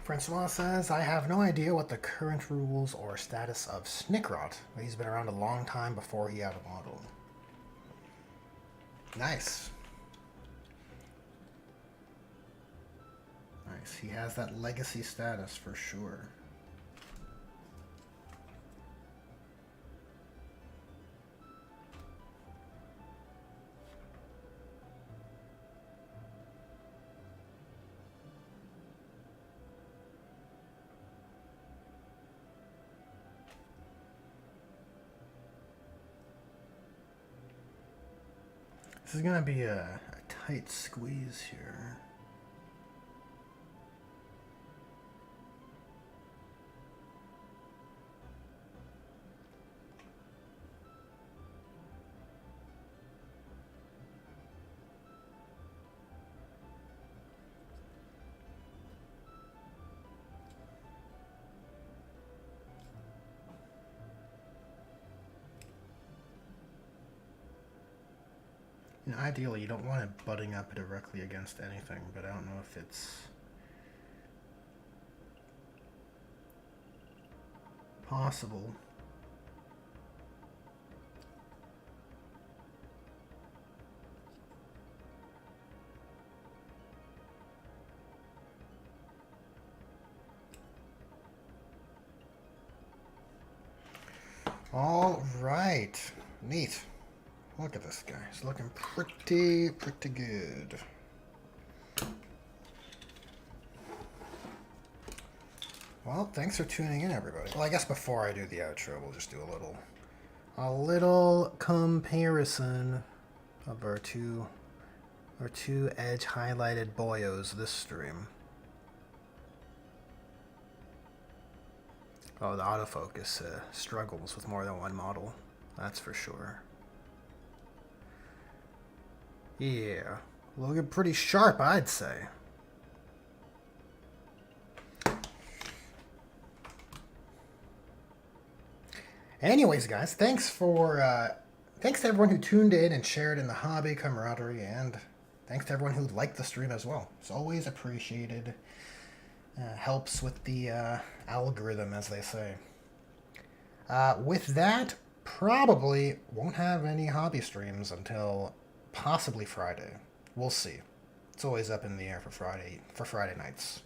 Francois says, I have no idea what the current rules or status of Snickrot. He's been around a long time before he had a model. Nice. Nice. He has that legacy status for sure. This is going to be a tight squeeze here. You know, ideally, you don't want it butting up directly against anything, but I don't know if it's possible. All right, neat. Look at this guy. He's looking pretty good. Well, thanks for tuning in, everybody. Well, I guess before I do the outro, we'll just do a little comparison of our two edge highlighted boyos this stream. Oh, the autofocus struggles with more than one model. That's for sure. Yeah, looking pretty sharp, I'd say. Anyways, guys, thanks to everyone who tuned in and shared in the hobby camaraderie, and thanks to everyone who liked the stream as well. It's always appreciated. Helps with the algorithm, as they say. With that, probably won't have any hobby streams until possibly Friday. We'll see. It's always up in the air for Friday nights.